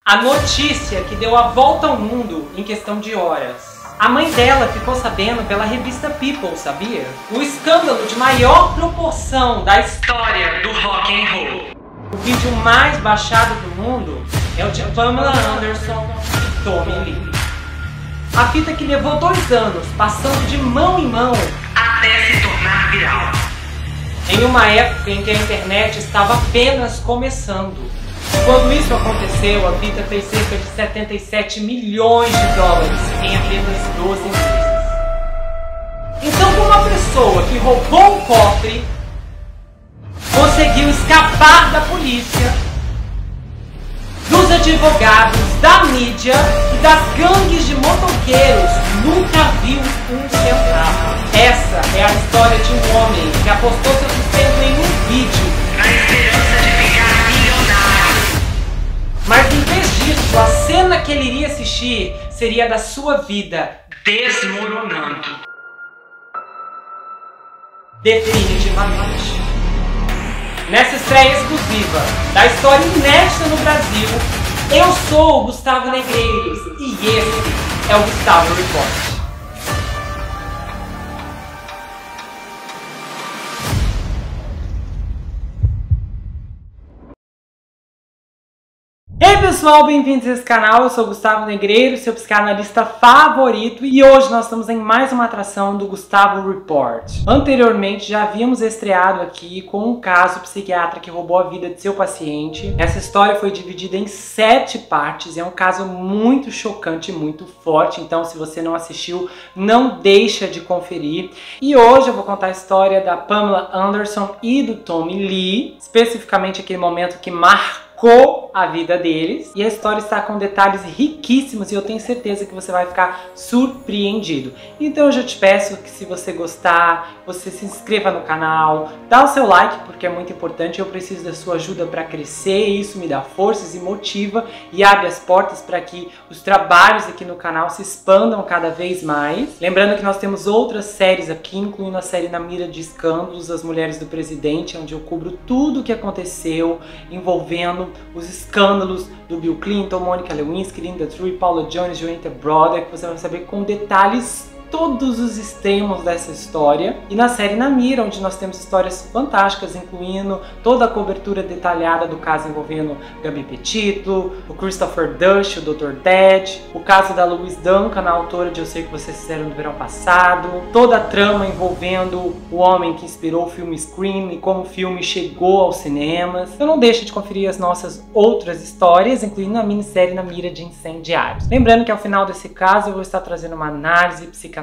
A notícia que deu a volta ao mundo em questão de horas. A mãe dela ficou sabendo pela revista People, sabia? O escândalo de maior proporção da história do rock and roll. O vídeo mais baixado do mundo é o de Pamela Anderson e Tommy Lee. A fita que levou 2 anos, passando de mão em mão até se tornar viral. Em uma época em que a internet estava apenas começando. Quando isso aconteceu, a fita fez cerca de 77 milhões de dólares em apenas 12 meses. Então, uma pessoa que roubou um cofre conseguiu escapar da polícia, dos advogados, da mídia e das gangues de motoqueiros, nunca viu um centavo. Essa é a história de um homem que apostou seu sustento em um vídeo na esperança de ficar milionário. Mas em vez disso, a cena que ele iria assistir seria da sua vida desmoronando. Definitivamente. Nessa estreia exclusiva da história inédita no Brasil, eu sou o Gustavo Negreiros e esse é o Gustavo Report. Ei pessoal, bem-vindos a esse canal, eu sou o Gustavo Negreiros, seu psicanalista favorito, e hoje nós estamos em mais uma atração do Gustavo Report. Anteriormente já havíamos estreado aqui com um caso psiquiatra que roubou a vida de seu paciente. Essa história foi dividida em 7 partes, é um caso muito chocante e muito forte, então se você não assistiu, não deixa de conferir. E hoje eu vou contar a história da Pamela Anderson e do Tommy Lee, especificamente aquele momento que marcou a vida deles, e a história está com detalhes riquíssimos e eu tenho certeza que você vai ficar surpreendido. Então eu já te peço que, se você gostar, você se inscreva no canal, dá o seu like porque é muito importante, eu preciso da sua ajuda para crescer, isso me dá forças e motiva e abre as portas para que os trabalhos aqui no canal se expandam cada vez mais. Lembrando que nós temos outras séries aqui, incluindo a série Na Mira de Escândalos, As Mulheres do Presidente, onde eu cubro tudo o que aconteceu envolvendo os escândalos do Bill Clinton, Monica Lewinsky, Linda Trill, Paula Jones, Joanita Broderick. Você vai saber com detalhes todos os extremos dessa história. E na série Na Mira, onde nós temos histórias fantásticas, incluindo toda a cobertura detalhada do caso envolvendo Gabi Petito, o Christopher Dush, o Dr. Dead, o caso da Louise Duncan, a autora de Eu Sei Que Vocês Fizeram no Verão Passado, toda a trama envolvendo o homem que inspirou o filme Scream e como o filme chegou aos cinemas. Então não deixe de conferir as nossas outras histórias, incluindo a minissérie Na Mira de Incendiários. Lembrando que ao final desse caso eu vou estar trazendo uma análise psicanalítica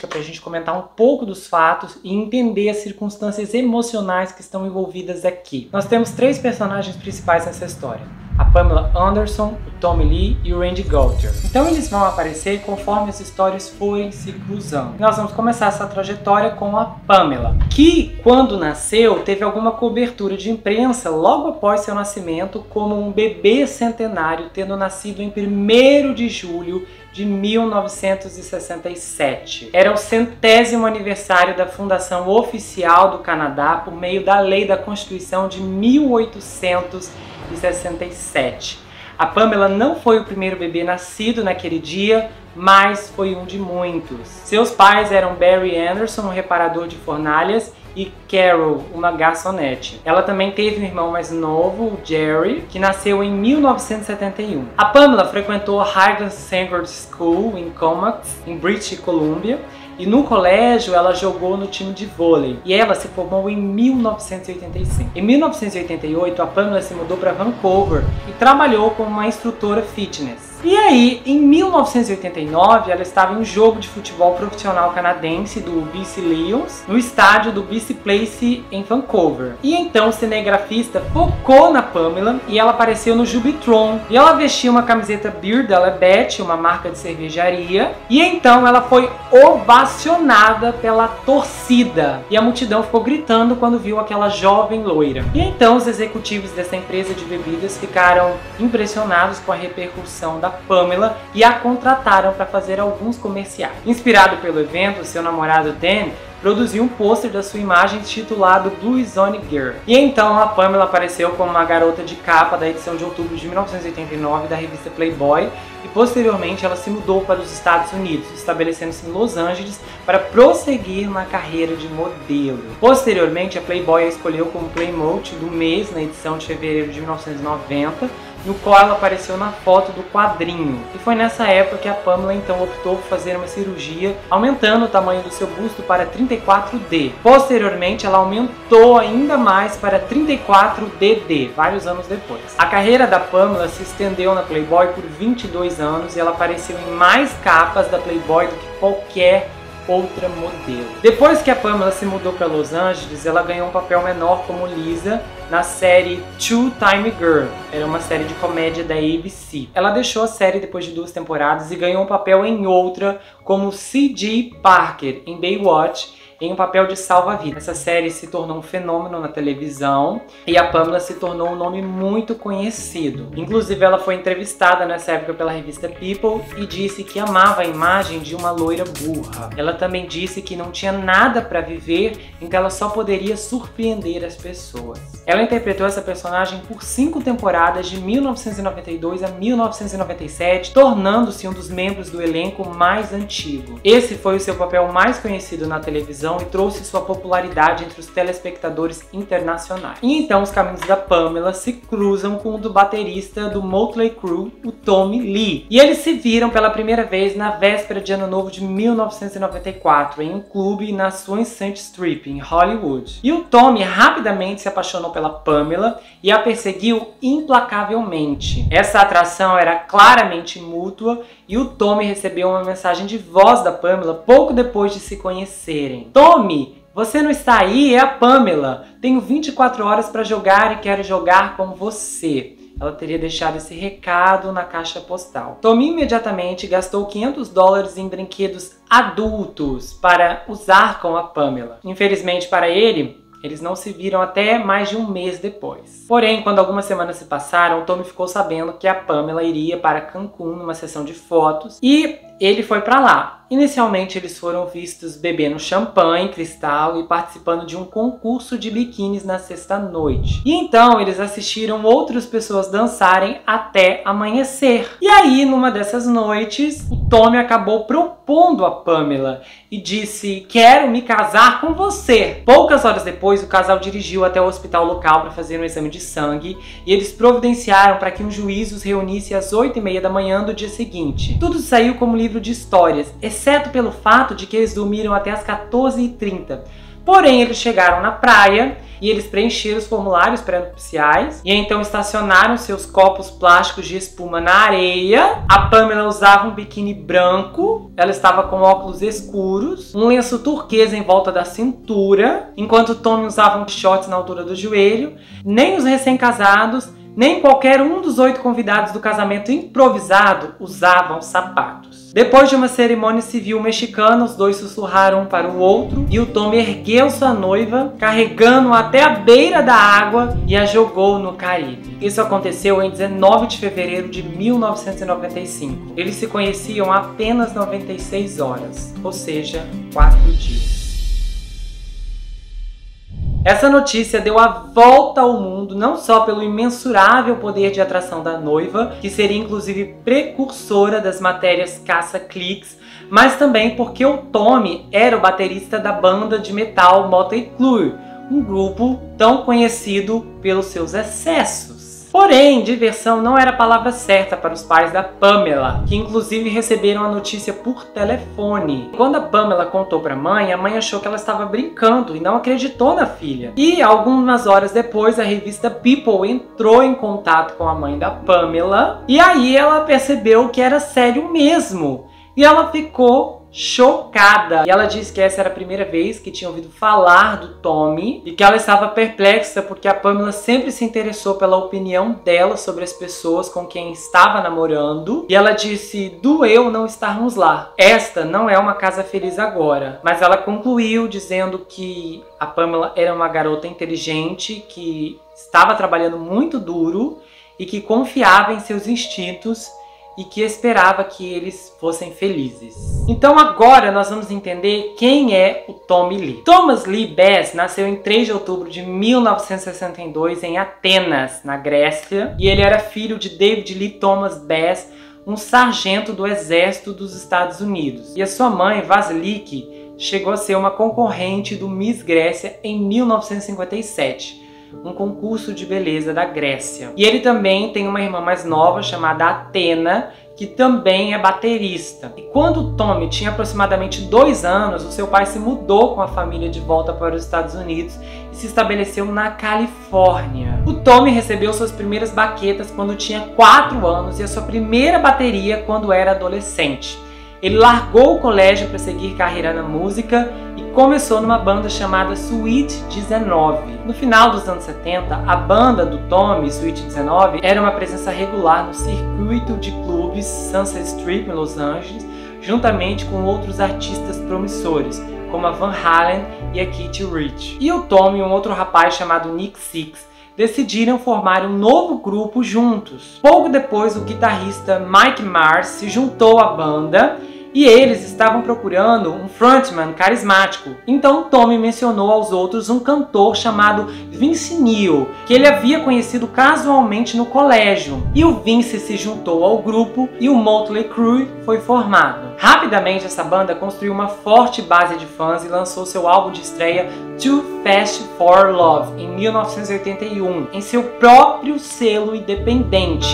para a gente comentar um pouco dos fatos e entender as circunstâncias emocionais que estão envolvidas aqui. Nós temos 3 personagens principais nessa história: a Pamela Anderson, o Tommy Lee e o Randy Gouger. Então eles vão aparecer conforme as histórias forem se cruzando. Nós vamos começar essa trajetória com a Pamela, que quando nasceu teve alguma cobertura de imprensa logo após seu nascimento como um bebê centenário, tendo nascido em 1º de julho de 1967. Era o 100º aniversário da fundação oficial do Canadá por meio da lei da Constituição de 1867. A Pamela não foi o primeiro bebê nascido naquele dia, mas foi um de muitos. Seus pais eram Barry Anderson, um reparador de fornalhas, e Carol, uma garçonete. Ela também teve um irmão mais novo, o Jerry, que nasceu em 1971. A Pamela frequentou a Highland Secondary School em Comox, em British Columbia, e no colégio ela jogou no time de vôlei, e ela se formou em 1985. Em 1988, a Pamela se mudou para Vancouver e trabalhou como uma instrutora fitness. E aí, em 1989, ela estava em um jogo de futebol profissional canadense do BC Lions, no estádio do BC Place em Vancouver. E então o cinegrafista focou na Pamela e ela apareceu no Jubitron. E ela vestia uma camiseta Beer da Labatt, uma marca de cervejaria. E então ela foi ovacionada pela torcida. E a multidão ficou gritando quando viu aquela jovem loira. E então os executivos dessa empresa de bebidas ficaram impressionados com a repercussão da Pamela e a contrataram para fazer alguns comerciais. Inspirado pelo evento, seu namorado Dan produziu um pôster da sua imagem titulado Blue Zone Girl. E então a Pamela apareceu como uma garota de capa da edição de outubro de 1989 da revista Playboy e posteriormente ela se mudou para os Estados Unidos, estabelecendo-se em Los Angeles para prosseguir na carreira de modelo. Posteriormente, a Playboy a escolheu como Playmate do mês na edição de fevereiro de 1990, no qual ela apareceu na foto do quadrinho. E foi nessa época que a Pamela então optou por fazer uma cirurgia, aumentando o tamanho do seu busto para 34D. Posteriormente, ela aumentou ainda mais para 34DD, vários anos depois. A carreira da Pamela se estendeu na Playboy por 22 anos e ela apareceu em mais capas da Playboy do que qualquer outra modelo. Depois que a Pamela se mudou para Los Angeles, ela ganhou um papel menor como Lisa na série Two Time Girl. Era uma série de comédia da ABC. Ela deixou a série depois de 2 temporadas e ganhou um papel em outra como C.J. Parker em Baywatch, em um papel de salva-vidas. Essa série se tornou um fenômeno na televisão e a Pamela se tornou um nome muito conhecido. Inclusive, ela foi entrevistada nessa época pela revista People e disse que amava a imagem de uma loira burra. Ela também disse que não tinha nada para viver, então ela só poderia surpreender as pessoas. Ela interpretou essa personagem por 5 temporadas, de 1992 a 1997, tornando-se um dos membros do elenco mais antigo. Esse foi o seu papel mais conhecido na televisão e trouxe sua popularidade entre os telespectadores internacionais. E então os caminhos da Pamela se cruzam com o do baterista do Motley Crue, o Tommy Lee. E eles se viram pela primeira vez na véspera de Ano Novo de 1994, em um clube na Sunset Strip, em Hollywood. E o Tommy rapidamente se apaixonou pela Pamela e a perseguiu implacavelmente. Essa atração era claramente mútua e o Tommy recebeu uma mensagem de voz da Pamela pouco depois de se conhecerem. Tommy, você não está aí? É a Pamela. Tenho 24 horas para jogar e quero jogar com você. Ela teria deixado esse recado na caixa postal. Tommy imediatamente gastou $500 em brinquedos adultos para usar com a Pamela. Infelizmente para ele, eles não se viram até mais de um mês depois. Porém, quando algumas semanas se passaram, Tommy ficou sabendo que a Pamela iria para Cancún numa sessão de fotos e ele foi para lá. Inicialmente, eles foram vistos bebendo champanhe, cristal e participando de um concurso de biquínis na sexta-noite. E então, eles assistiram outras pessoas dançarem até amanhecer. E aí, numa dessas noites, o Tommy acabou propondo a Pamela e disse: "Quero me casar com você". Poucas horas depois, o casal dirigiu até o hospital local para fazer um exame de sangue e eles providenciaram para que um juiz os reunisse às 8h30 da manhã do dia seguinte. Tudo saiu como livro de histórias, exceto pelo fato de que eles dormiram até às 14h30. Porém, eles chegaram na praia e eles preencheram os formulários pré-nupciais e então estacionaram seus copos plásticos de espuma na areia. A Pamela usava um biquíni branco, ela estava com óculos escuros, um lenço turquesa em volta da cintura, enquanto Tommy usava um shorts na altura do joelho. Nem os recém-casados, nem qualquer um dos 8 convidados do casamento improvisado usavam sapatos. Depois de uma cerimônia civil mexicana, os dois sussurraram um para o outro e o Tommy ergueu sua noiva, carregando-a até a beira da água e a jogou no Caribe. Isso aconteceu em 19 de fevereiro de 1995. Eles se conheciam há apenas 96 horas, ou seja, 4 dias. Essa notícia deu a volta ao mundo, não só pelo imensurável poder de atração da noiva, que seria inclusive precursora das matérias caça-cliques, mas também porque o Tommy era o baterista da banda de metal Motley Crue, um grupo tão conhecido pelos seus excessos. Porém, diversão não era a palavra certa para os pais da Pamela, que inclusive receberam a notícia por telefone. Quando a Pamela contou para a mãe achou que ela estava brincando e não acreditou na filha. E algumas horas depois, a revista People entrou em contato com a mãe da Pamela e aí ela percebeu que era sério mesmo. E ela ficou chocada. E ela disse que essa era a primeira vez que tinha ouvido falar do Tommy e que ela estava perplexa porque a Pamela sempre se interessou pela opinião dela sobre as pessoas com quem estava namorando. E ela disse: "Doeu não estarmos lá. Esta não é uma casa feliz agora." Mas ela concluiu dizendo que a Pamela era uma garota inteligente, que estava trabalhando muito duro e que confiava em seus instintos e que esperava que eles fossem felizes. Então agora nós vamos entender quem é o Tommy Lee. Thomas Lee Bass nasceu em 3 de outubro de 1962 em Atenas, na Grécia, e ele era filho de David Lee Thomas Bass, um sargento do exército dos Estados Unidos. E a sua mãe, Vasiliki, chegou a ser uma concorrente do Miss Grécia em 1957. Um concurso de beleza da Grécia. E ele também tem uma irmã mais nova chamada Athena, que também é baterista. E quando o Tommy tinha aproximadamente 2 anos, o seu pai se mudou com a família de volta para os Estados Unidos e se estabeleceu na Califórnia. O Tommy recebeu suas primeiras baquetas quando tinha 4 anos e a sua primeira bateria quando era adolescente. Ele largou o colégio para seguir carreira na música e começou numa banda chamada Sweet 19. No final dos anos 70, a banda do Tommy, Sweet 19, era uma presença regular no circuito de clubes Sunset Strip em Los Angeles, juntamente com outros artistas promissores, como a Van Halen e a Kitty Rich. E o Tommy e um outro rapaz chamado Nick Six decidiram formar um novo grupo juntos. Pouco depois, o guitarrista Mike Mars se juntou à banda e eles estavam procurando um frontman carismático. Então Tommy mencionou aos outros um cantor chamado Vince Neil, que ele havia conhecido casualmente no colégio. E o Vince se juntou ao grupo e o Motley Crue foi formado. Rapidamente essa banda construiu uma forte base de fãs e lançou seu álbum de estreia Too Fast for Love em 1981, em seu próprio selo independente,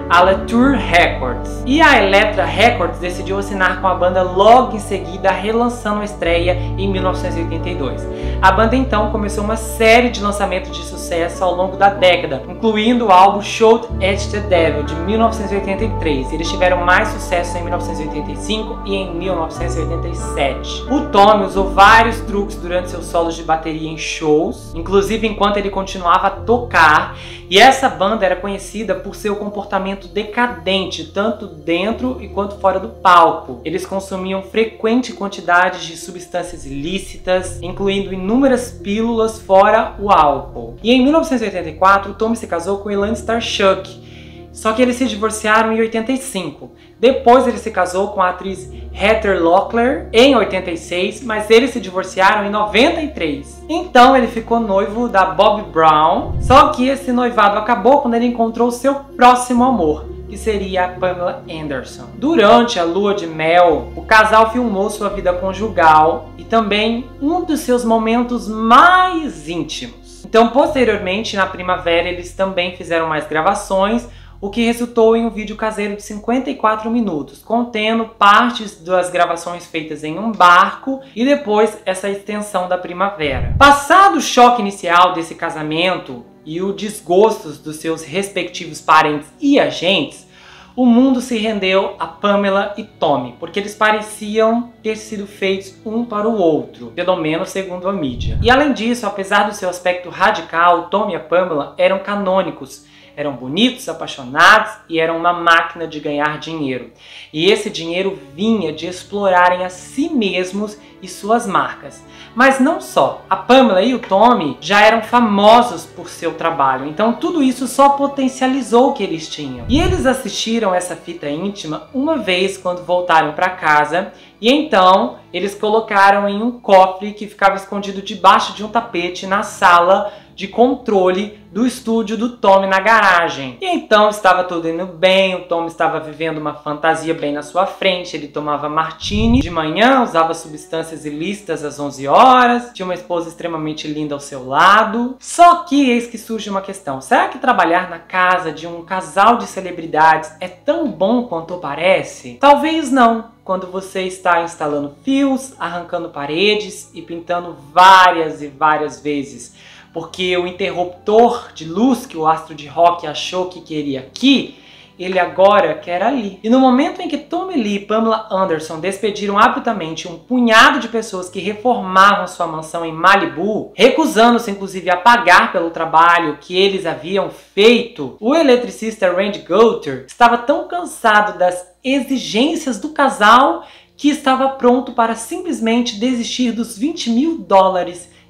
a Elektra Records. E a Elektra Records decidiu assinar com a banda logo em seguida, relançando a estreia em 1982. A banda então começou uma série de lançamentos de sucesso ao longo da década, incluindo o álbum Shout at the Devil de 1983. Eles tiveram mais sucesso em 1985 e em 1987. O Tommy usou vários truques durante seus solos de bateria em shows, inclusive enquanto ele continuava a tocar, e essa banda era conhecida por seu comportamento decadente, tanto dentro e quanto fora do palco. Eles consumiam frequentes quantidades de substâncias ilícitas, incluindo inúmeras pílulas fora o álcool. E em 1984, o Tommy se casou com Elaine Starshuk, só que eles se divorciaram em 85. Depois ele se casou com a atriz Heather Locklear em 86, mas eles se divorciaram em 93. Então ele ficou noivo da Bobby Brown, só que esse noivado acabou quando ele encontrou seu próximo amor, que seria a Pamela Anderson. Durante a lua de mel, o casal filmou sua vida conjugal e também um dos seus momentos mais íntimos. Então, posteriormente, na primavera, eles também fizeram mais gravações, o que resultou em um vídeo caseiro de 54 minutos, contendo partes das gravações feitas em um barco e depois essa extensão da primavera. Passado o choque inicial desse casamento e o desgosto dos seus respectivos parentes e agentes, o mundo se rendeu a Pamela e Tommy, porque eles pareciam ter sido feitos um para o outro, pelo menos segundo a mídia. E além disso, apesar do seu aspecto radical, Tommy e a Pamela eram canônicos. Eram bonitos, apaixonados e eram uma máquina de ganhar dinheiro. E esse dinheiro vinha de explorarem a si mesmos e suas marcas. Mas não só. A Pamela e o Tommy já eram famosos por seu trabalho, então tudo isso só potencializou o que eles tinham. E eles assistiram essa fita íntima uma vez quando voltaram para casa, e então eles colocaram em um cofre que ficava escondido debaixo de um tapete na sala de controle do estúdio do Tommy na garagem. E então estava tudo indo bem, o Tommy estava vivendo uma fantasia bem na sua frente, ele tomava martini de manhã, usava substâncias ilícitas às 11 horas, tinha uma esposa extremamente linda ao seu lado. Só que eis que surge uma questão: será que trabalhar na casa de um casal de celebridades é tão bom quanto parece? Talvez não. Quando você está instalando fios, arrancando paredes e pintando várias e várias vezes, porque o interruptor de luz que o astro de rock achou que queria aqui, ele agora quer ali. E no momento em que Tommy Lee e Pamela Anderson despediram abruptamente um punhado de pessoas que reformavam sua mansão em Malibu, recusando-se inclusive a pagar pelo trabalho que eles haviam feito, o eletricista Randy Gouter estava tão cansado das exigências do casal que estava pronto para simplesmente desistir dos $20 mil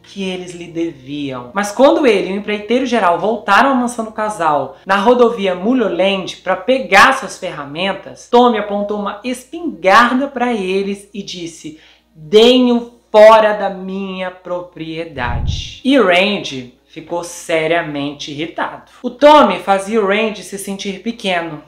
que eles lhe deviam. Mas quando ele e o empreiteiro geral voltaram à mansão do casal na rodovia Mulholland para pegar suas ferramentas, Tommy apontou uma espingarda para eles e disse: "Deem-o fora da minha propriedade." E Randy ficou seriamente irritado. O Tommy fazia o Randy se sentir pequeno,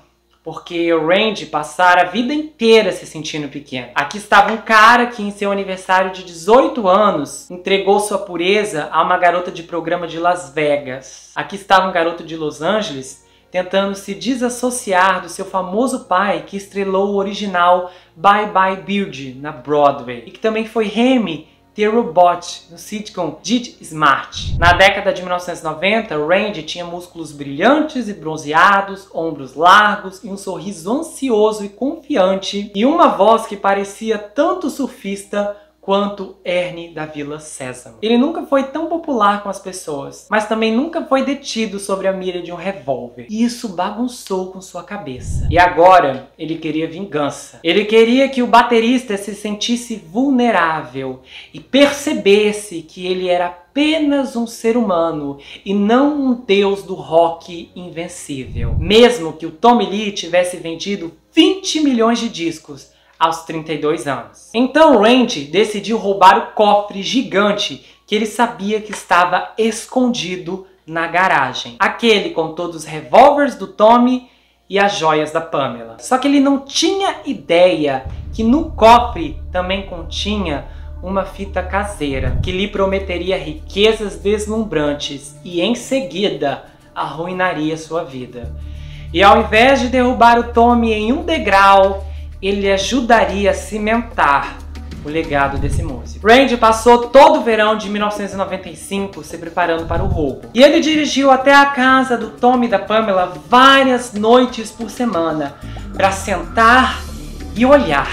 porque o Randy passara a vida inteira se sentindo pequeno. Aqui estava um cara que em seu aniversário de 18 anos entregou sua pureza a uma garota de programa de Las Vegas. Aqui estava um garoto de Los Angeles tentando se desassociar do seu famoso pai que estrelou o original Bye Bye Birdie na Broadway e que também foi Remy The Robot no sitcom Get Smart. Na década de 1990, Randy tinha músculos brilhantes e bronzeados, ombros largos e um sorriso ansioso e confiante e uma voz que parecia tanto surfista quanto Ernie da Vila Sésamo. Ele nunca foi tão popular com as pessoas, mas também nunca foi detido sobre a mira de um revólver. E isso bagunçou com sua cabeça. E agora, ele queria vingança. Ele queria que o baterista se sentisse vulnerável e percebesse que ele era apenas um ser humano e não um deus do rock invencível. Mesmo que o Tommy Lee tivesse vendido 20 milhões de discos aos 32 anos. Então Randy decidiu roubar o cofre gigante que ele sabia que estava escondido na garagem. Aquele com todos os revólveres do Tommy e as joias da Pamela. Só que ele não tinha ideia que no cofre também continha uma fita caseira que lhe prometeria riquezas deslumbrantes e em seguida arruinaria sua vida. E ao invés de derrubar o Tommy em um degrau, ele ajudaria a cimentar o legado desse músico. Randy passou todo o verão de 1995 se preparando para o roubo. E ele dirigiu até a casa do Tommy e da Pamela várias noites por semana para sentar e olhar,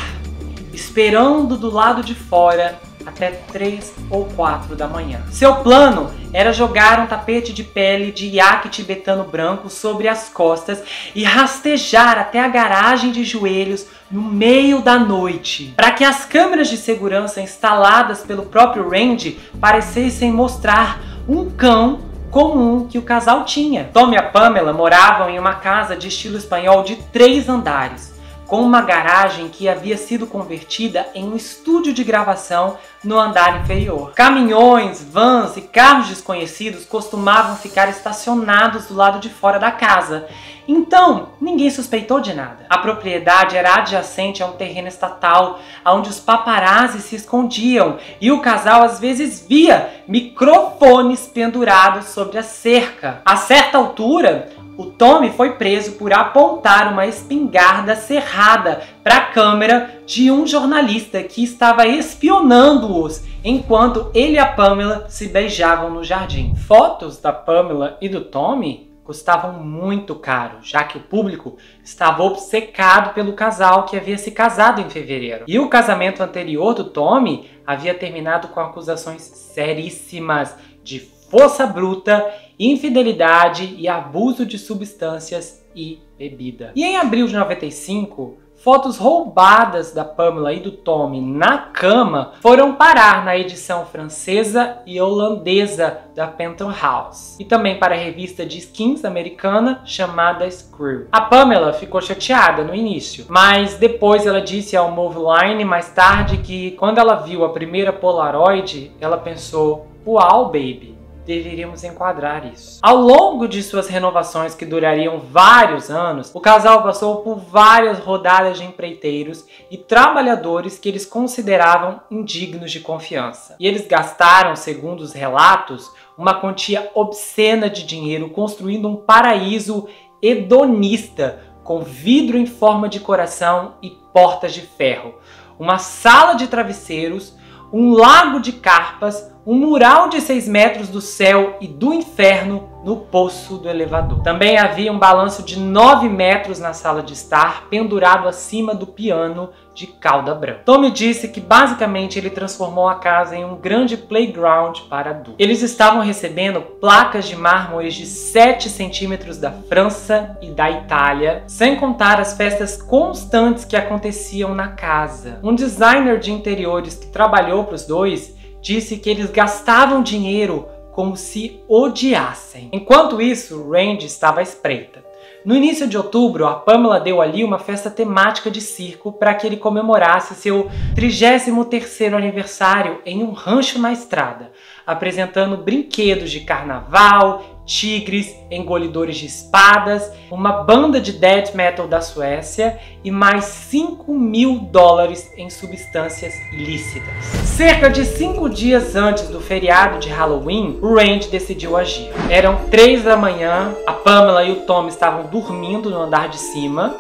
esperando do lado de fora até 3 ou 4 da manhã. Seu plano era jogar um tapete de pele de iaque tibetano branco sobre as costas e rastejar até a garagem de joelhos no meio da noite, para que as câmeras de segurança instaladas pelo próprio Randy parecessem mostrar um cão comum que o casal tinha. Tommy e a Pamela moravam em uma casa de estilo espanhol de 3 andares, com uma garagem que havia sido convertida em um estúdio de gravação no andar inferior. Caminhões, vans e carros desconhecidos costumavam ficar estacionados do lado de fora da casa, então ninguém suspeitou de nada. A propriedade era adjacente a um terreno estatal, onde os paparazzi se escondiam, e o casal às vezes via microfones pendurados sobre a cerca. A certa altura, o Tommy foi preso por apontar uma espingarda cerrada para a câmera de um jornalista que estava espionando-os enquanto ele e a Pamela se beijavam no jardim. Fotos da Pamela e do Tommy custavam muito caro, já que o público estava obcecado pelo casal que havia se casado em fevereiro. E o casamento anterior do Tommy havia terminado com acusações seríssimas de força bruta, infidelidade e abuso de substâncias e bebida. E em abril de 95, fotos roubadas da Pamela e do Tommy na cama foram parar na edição francesa e holandesa da Penthouse e também para a revista de skins americana chamada Screw. A Pamela ficou chateada no início, mas depois ela disse ao Moveline mais tarde que quando ela viu a primeira Polaroid, ela pensou: "Uau, baby, deveríamos enquadrar isso." Ao longo de suas renovações, que durariam vários anos, o casal passou por várias rodadas de empreiteiros e trabalhadores que eles consideravam indignos de confiança. E eles gastaram, segundo os relatos, uma quantia obscena de dinheiro construindo um paraíso hedonista com vidro em forma de coração e portas de ferro, uma sala de travesseiros, um lago de carpas, um mural de 6 metros do céu e do inferno no poço do elevador. Também havia um balanço de 9 metros na sala de estar, pendurado acima do piano de cauda branca. Tommy disse que basicamente ele transformou a casa em um grande playground para adultos. Eles estavam recebendo placas de mármore de 7 centímetros da França e da Itália, sem contar as festas constantes que aconteciam na casa. Um designer de interiores que trabalhou para os dois disse que eles gastavam dinheiro como se odiassem. Enquanto isso, Randy estava à espreita. No início de outubro, a Pamela deu ali uma festa temática de circo para que ele comemorasse seu 33º aniversário em um rancho na estrada, apresentando brinquedos de carnaval, tigres, engolidores de espadas, uma banda de death metal da Suécia e mais $5.000 em substâncias ilícitas. Cerca de 5 dias antes do feriado de Halloween, o Randy decidiu agir. Eram 3 da manhã, a Pamela e o Tom estavam dormindo no andar de cima,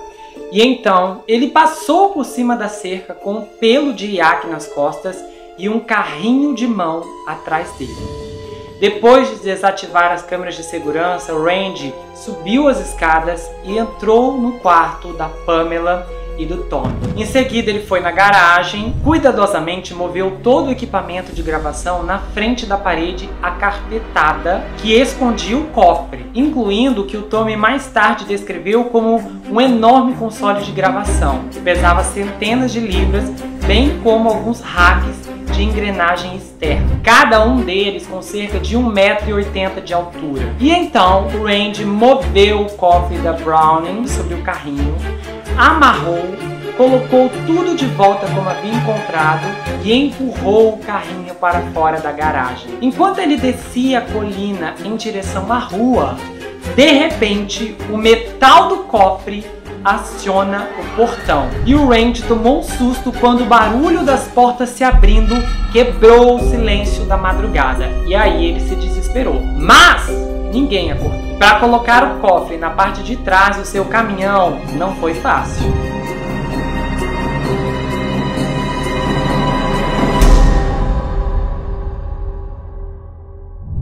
e então ele passou por cima da cerca com um pelo de iaque nas costas e um carrinho de mão atrás dele. Depois de desativar as câmeras de segurança, Randy subiu as escadas e entrou no quarto da Pamela e do Tom. Em seguida, ele foi na garagem, cuidadosamente moveu todo o equipamento de gravação na frente da parede acarpetada que escondia o cofre, incluindo o que o Tommy mais tarde descreveu como um enorme console de gravação, que pesava centenas de libras, bem como alguns racks de engrenagem externa, cada um deles com cerca de 1,80 m de altura. E então o Randy moveu o cofre da Browning sobre o carrinho, amarrou, colocou tudo de volta como havia encontrado e empurrou o carrinho para fora da garagem. Enquanto ele descia a colina em direção à rua, de repente o metal do cofre aciona o portão. E o Randy tomou um susto quando o barulho das portas se abrindo quebrou o silêncio da madrugada. E aí ele se desesperou. Mas ninguém acordou. Para colocar o cofre na parte de trás do seu caminhão não foi fácil.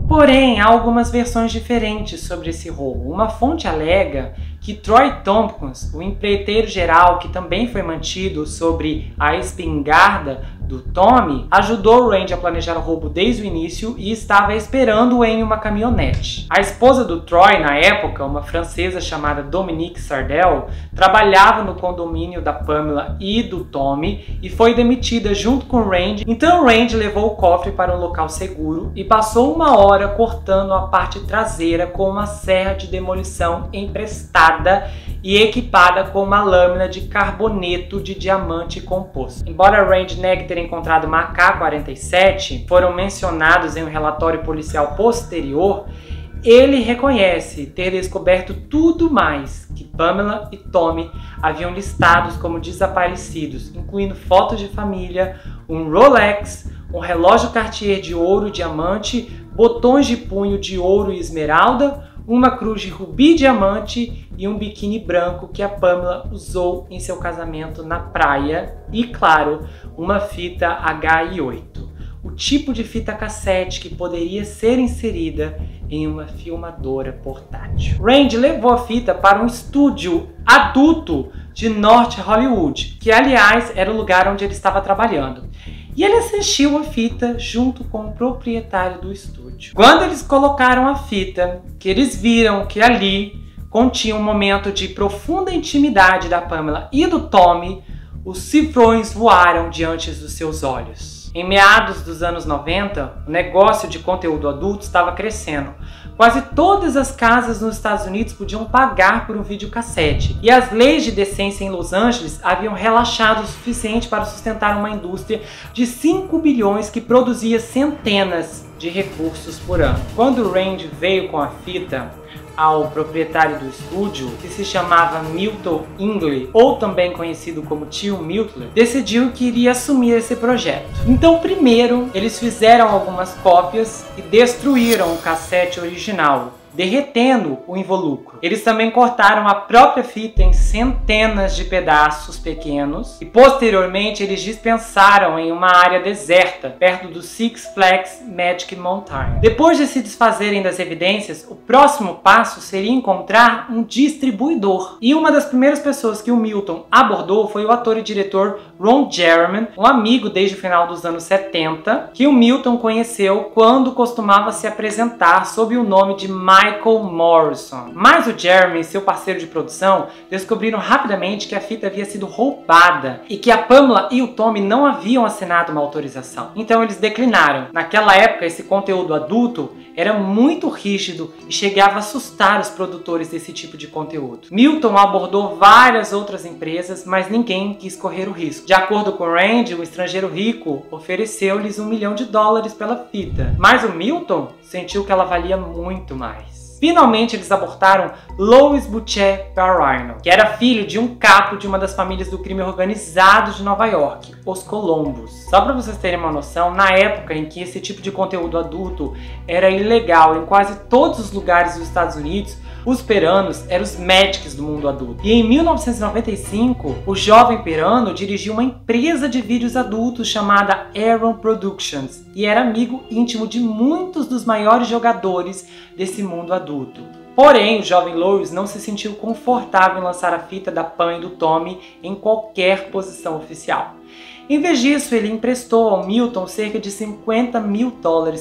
Porém, há algumas versões diferentes sobre esse roubo. Uma fonte alega que Troy Tompkins, o empreiteiro geral que também foi mantido sobre a espingarda do Tommy, ajudou o Randy a planejar o roubo desde o início e estava esperando-o em uma caminhonete. A esposa do Troy, na época, uma francesa chamada Dominique Sardel, trabalhava no condomínio da Pamela e do Tommy e foi demitida junto com o Randy. Então o Randy levou o cofre para um local seguro e passou 1 hora cortando a parte traseira com uma serra de demolição emprestada e equipada com uma lâmina de carboneto de diamante composto. Embora Randy negue ter encontrado uma AK-47, foram mencionados em um relatório policial posterior, ele reconhece ter descoberto tudo mais que Pamela e Tommy haviam listados como desaparecidos, incluindo fotos de família, um Rolex, um relógio Cartier de ouro e diamante, botões de punho de ouro e esmeralda, uma cruz de rubi e diamante e um biquíni branco que a Pamela usou em seu casamento na praia e, claro, uma fita HI-8, o tipo de fita cassete que poderia ser inserida em uma filmadora portátil. Randy levou a fita para um estúdio adulto de North Hollywood, que aliás era o lugar onde ele estava trabalhando. E ele assistiu a fita junto com o proprietário do estúdio. Quando eles colocaram a fita, que eles viram que ali continha um momento de profunda intimidade da Pamela e do Tommy, os cifrões voaram diante dos seus olhos. Em meados dos anos 90, o negócio de conteúdo adulto estava crescendo. Quase todas as casas nos Estados Unidos podiam pagar por um videocassete, e as leis de decência em Los Angeles haviam relaxado o suficiente para sustentar uma indústria de 5 bilhões que produzia centenas de recursos por ano. Quando o Randy veio com a fita ao proprietário do estúdio, que se chamava Milton Ingley, ou também conhecido como Tio Miltler, decidiu que iria assumir esse projeto. Então, primeiro, eles fizeram algumas cópias e destruíram o cassete original, derretendo o involucro. Eles também cortaram a própria fita em centenas de pedaços pequenos e posteriormente eles dispensaram em uma área deserta, perto do Six Flags Magic Mountain. Depois de se desfazerem das evidências, o próximo passo seria encontrar um distribuidor. E uma das primeiras pessoas que o Milton abordou foi o ator e diretor Ron Jeremy, um amigo desde o final dos anos 70, que o Milton conheceu quando costumava se apresentar sob o nome de Mike Michael Morrison. Mas o Jeremy e seu parceiro de produção descobriram rapidamente que a fita havia sido roubada e que a Pamela e o Tommy não haviam assinado uma autorização. Então eles declinaram. Naquela época, esse conteúdo adulto era muito rígido e chegava a assustar os produtores desse tipo de conteúdo. Milton abordou várias outras empresas, mas ninguém quis correr o risco. De acordo com Randy, o estrangeiro rico ofereceu-lhes $1 milhão pela fita, mas o Milton sentiu que ela valia muito mais. Finalmente eles abortaram Louis Butcher Parrino, que era filho de um capo de uma das famílias do crime organizado de Nova York, os Colombos. Só para vocês terem uma noção, na época em que esse tipo de conteúdo adulto era ilegal em quase todos os lugares dos Estados Unidos, os Peranos eram os Magics do mundo adulto. E em 1995, o jovem Perano dirigiu uma empresa de vídeos adultos chamada Aaron Productions e era amigo íntimo de muitos dos maiores jogadores desse mundo adulto. Porém, o jovem Louis não se sentiu confortável em lançar a fita da Pam e do Tommy em qualquer posição oficial. Em vez disso, ele emprestou ao Milton cerca de $50 mil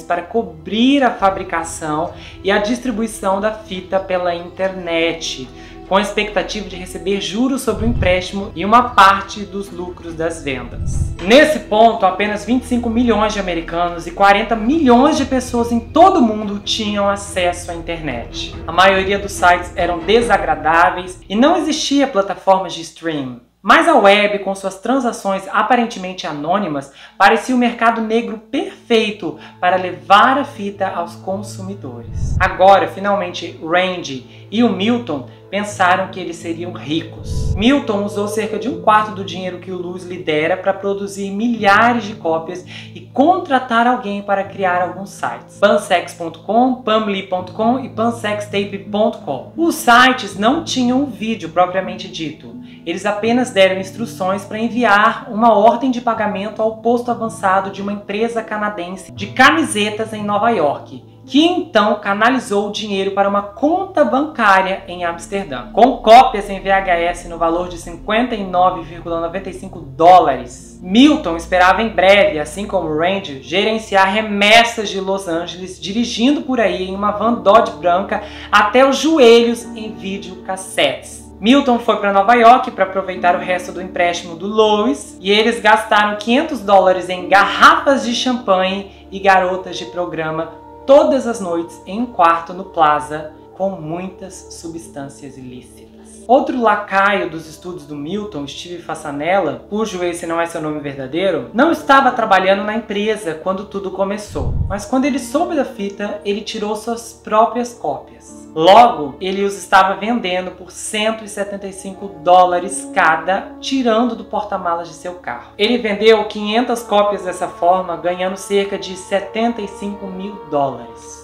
para cobrir a fabricação e a distribuição da fita pela internet, com a expectativa de receber juros sobre o empréstimo e uma parte dos lucros das vendas. Nesse ponto, apenas 25 milhões de americanos e 40 milhões de pessoas em todo o mundo tinham acesso à internet. A maioria dos sites eram desagradáveis e não existia plataformas de streaming. Mas a web, com suas transações aparentemente anônimas, parecia o mercado negro perfeito para levar a fita aos consumidores. Agora, finalmente, Randy e o Milton pensaram que eles seriam ricos. Milton usou cerca de 1/4 do dinheiro que o Louis lhe dera para produzir milhares de cópias e contratar alguém para criar alguns sites. Pansex.com, Pamli.com e Pansextape.com. Os sites não tinham um vídeo propriamente dito. Eles apenas deram instruções para enviar uma ordem de pagamento ao posto avançado de uma empresa canadense de camisetas em Nova York, que então canalizou o dinheiro para uma conta bancária em Amsterdã, com cópias em VHS no valor de $59,95. Milton esperava em breve, assim como Randy, gerenciar remessas de Los Angeles, dirigindo por aí em uma van Dodge branca até os joelhos em videocassetes. Milton foi para Nova York para aproveitar o resto do empréstimo do Louis e eles gastaram $500 em garrafas de champanhe e garotas de programa todas as noites em um quarto no Plaza com muitas substâncias ilícitas. Outro lacaio dos estudos do Milton, Steve Fasanella, cujo esse não é seu nome verdadeiro, não estava trabalhando na empresa quando tudo começou, mas quando ele soube da fita, ele tirou suas próprias cópias. Logo, ele os estava vendendo por $175 cada, tirando do porta-malas de seu carro. Ele vendeu 500 cópias dessa forma, ganhando cerca de $75 mil.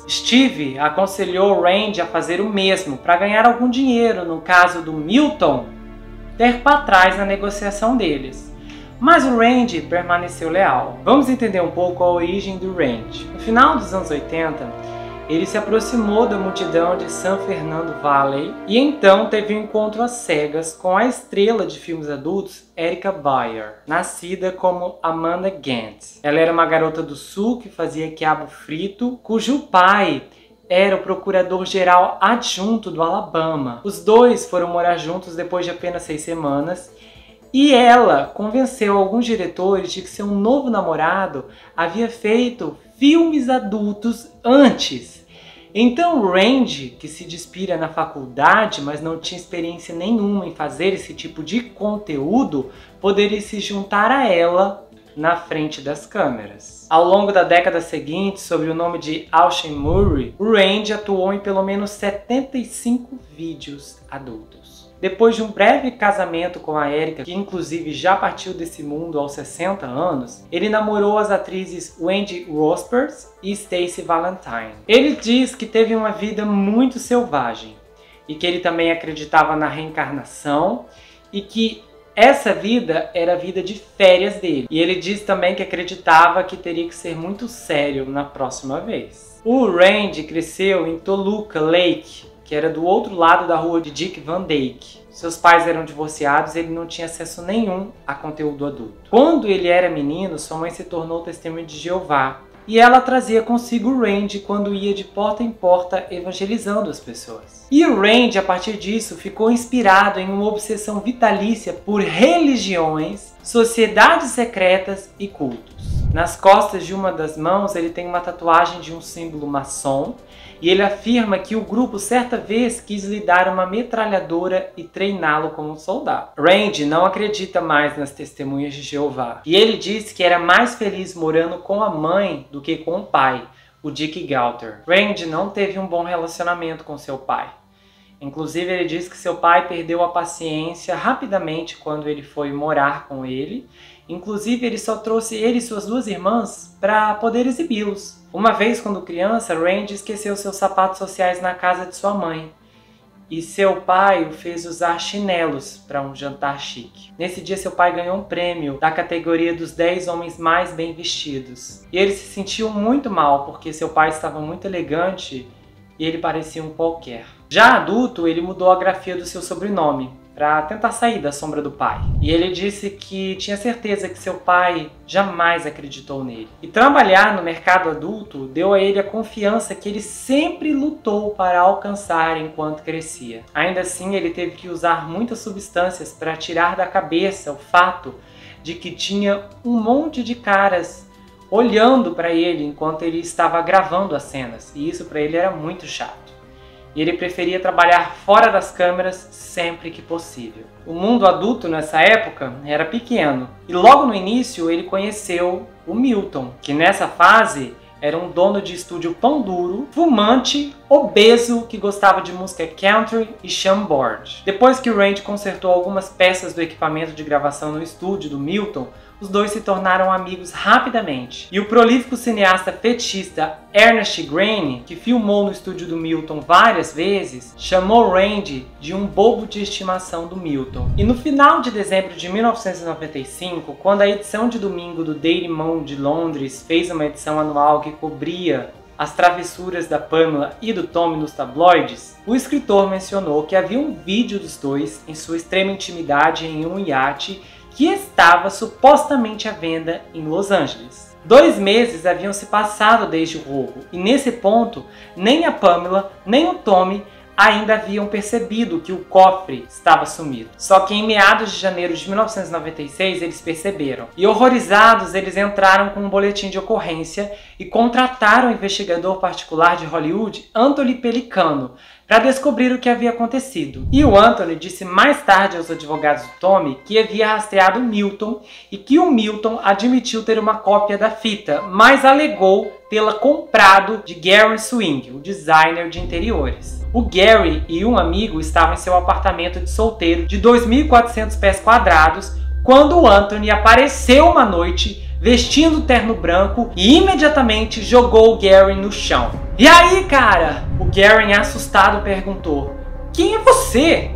Steve aconselhou Randy a fazer o mesmo para ganhar algum dinheiro, no caso do Milton ter para trás na negociação deles. Mas o Randy permaneceu leal. Vamos entender um pouco a origem do Randy. No final dos anos 80, ele se aproximou da multidão de San Fernando Valley e então teve um encontro às cegas com a estrela de filmes adultos Erica Byer, nascida como Amanda Gant. Ela era uma garota do sul que fazia quiabo frito, cujo pai era o procurador-geral adjunto do Alabama. Os dois foram morar juntos depois de apenas 6 semanas e ela convenceu alguns diretores de que seu novo namorado havia feito filmes adultos antes. Então Randy, que se despira na faculdade, mas não tinha experiência nenhuma em fazer esse tipo de conteúdo, poderia se juntar a ela na frente das câmeras. Ao longo da década seguinte, sob o nome de Austin Murray, o Randy atuou em pelo menos 75 vídeos adultos. Depois de um breve casamento com a Erica, que inclusive já partiu desse mundo aos 60 anos, ele namorou as atrizes Wendy Rospers e Stacey Valentine. Ele diz que teve uma vida muito selvagem e que ele também acreditava na reencarnação e que essa vida era a vida de férias dele. E ele diz também que acreditava que teria que ser muito sério na próxima vez. O Randy cresceu em Toluca Lake, que era do outro lado da rua de Dick Van Dyke. Seus pais eram divorciados e ele não tinha acesso nenhum a conteúdo adulto. Quando ele era menino, sua mãe se tornou testemunha de Jeová e ela trazia consigo o Randy quando ia de porta em porta evangelizando as pessoas. E o Randy, a partir disso, ficou inspirado em uma obsessão vitalícia por religiões, sociedades secretas e cultos. Nas costas de uma das mãos ele tem uma tatuagem de um símbolo maçom, e ele afirma que o grupo certa vez quis lhe dar uma metralhadora e treiná-lo como um soldado. Randy não acredita mais nas testemunhas de Jeová, e ele diz que era mais feliz morando com a mãe do que com o pai, o Dick Galter. Randy não teve um bom relacionamento com seu pai. Inclusive ele diz que seu pai perdeu a paciência rapidamente quando ele foi morar com ele. Inclusive ele só trouxe ele e suas duas irmãs para poder exibi-los. Uma vez, quando criança, Randy esqueceu seus sapatos sociais na casa de sua mãe. E seu pai o fez usar chinelos para um jantar chique. Nesse dia seu pai ganhou um prêmio da categoria dos 10 homens mais bem vestidos. E ele se sentiu muito mal porque seu pai estava muito elegante e ele parecia um qualquer. Já adulto, ele mudou a grafia do seu sobrenome para tentar sair da sombra do pai. E ele disse que tinha certeza que seu pai jamais acreditou nele. E trabalhar no mercado adulto deu a ele a confiança que ele sempre lutou para alcançar enquanto crescia. Ainda assim, ele teve que usar muitas substâncias para tirar da cabeça o fato de que tinha um monte de caras olhando para ele enquanto ele estava gravando as cenas. E isso para ele era muito chato. E ele preferia trabalhar fora das câmeras sempre que possível. O mundo adulto nessa época era pequeno, e logo no início ele conheceu o Milton, que nessa fase era um dono de estúdio pão duro, fumante, obeso, que gostava de música country e chambord. Depois que o Randy consertou algumas peças do equipamento de gravação no estúdio do Milton, os dois se tornaram amigos rapidamente. E o prolífico cineasta fetichista Ernest Grain, que filmou no estúdio do Milton várias vezes, chamou Randy de um bobo de estimação do Milton. E no final de dezembro de 1995, quando a edição de domingo do Daily Mail de Londres fez uma edição anual que cobria as travessuras da Pamela e do Tommy nos tabloides, o escritor mencionou que havia um vídeo dos dois em sua extrema intimidade em um iate que estava supostamente à venda em Los Angeles. 2 meses haviam se passado desde o roubo, e nesse ponto, nem a Pamela, nem o Tommy ainda haviam percebido que o cofre estava sumido. Só que em meados de janeiro de 1996 eles perceberam. E horrorizados, eles entraram com um boletim de ocorrência e contrataram o investigador particular de Hollywood, Anthony Pellicano, para descobrir o que havia acontecido. E o Anthony disse mais tarde aos advogados do Tommy que havia rastreado o Milton e que o Milton admitiu ter uma cópia da fita, mas alegou tê-la comprado de Gary Swing, o designer de interiores. O Gary e um amigo estavam em seu apartamento de solteiro de 2.400 pés quadrados quando o Anthony apareceu uma noite vestindo terno branco e imediatamente jogou o Gary no chão. E aí, cara? O Gary, assustado, perguntou: "Quem é você?"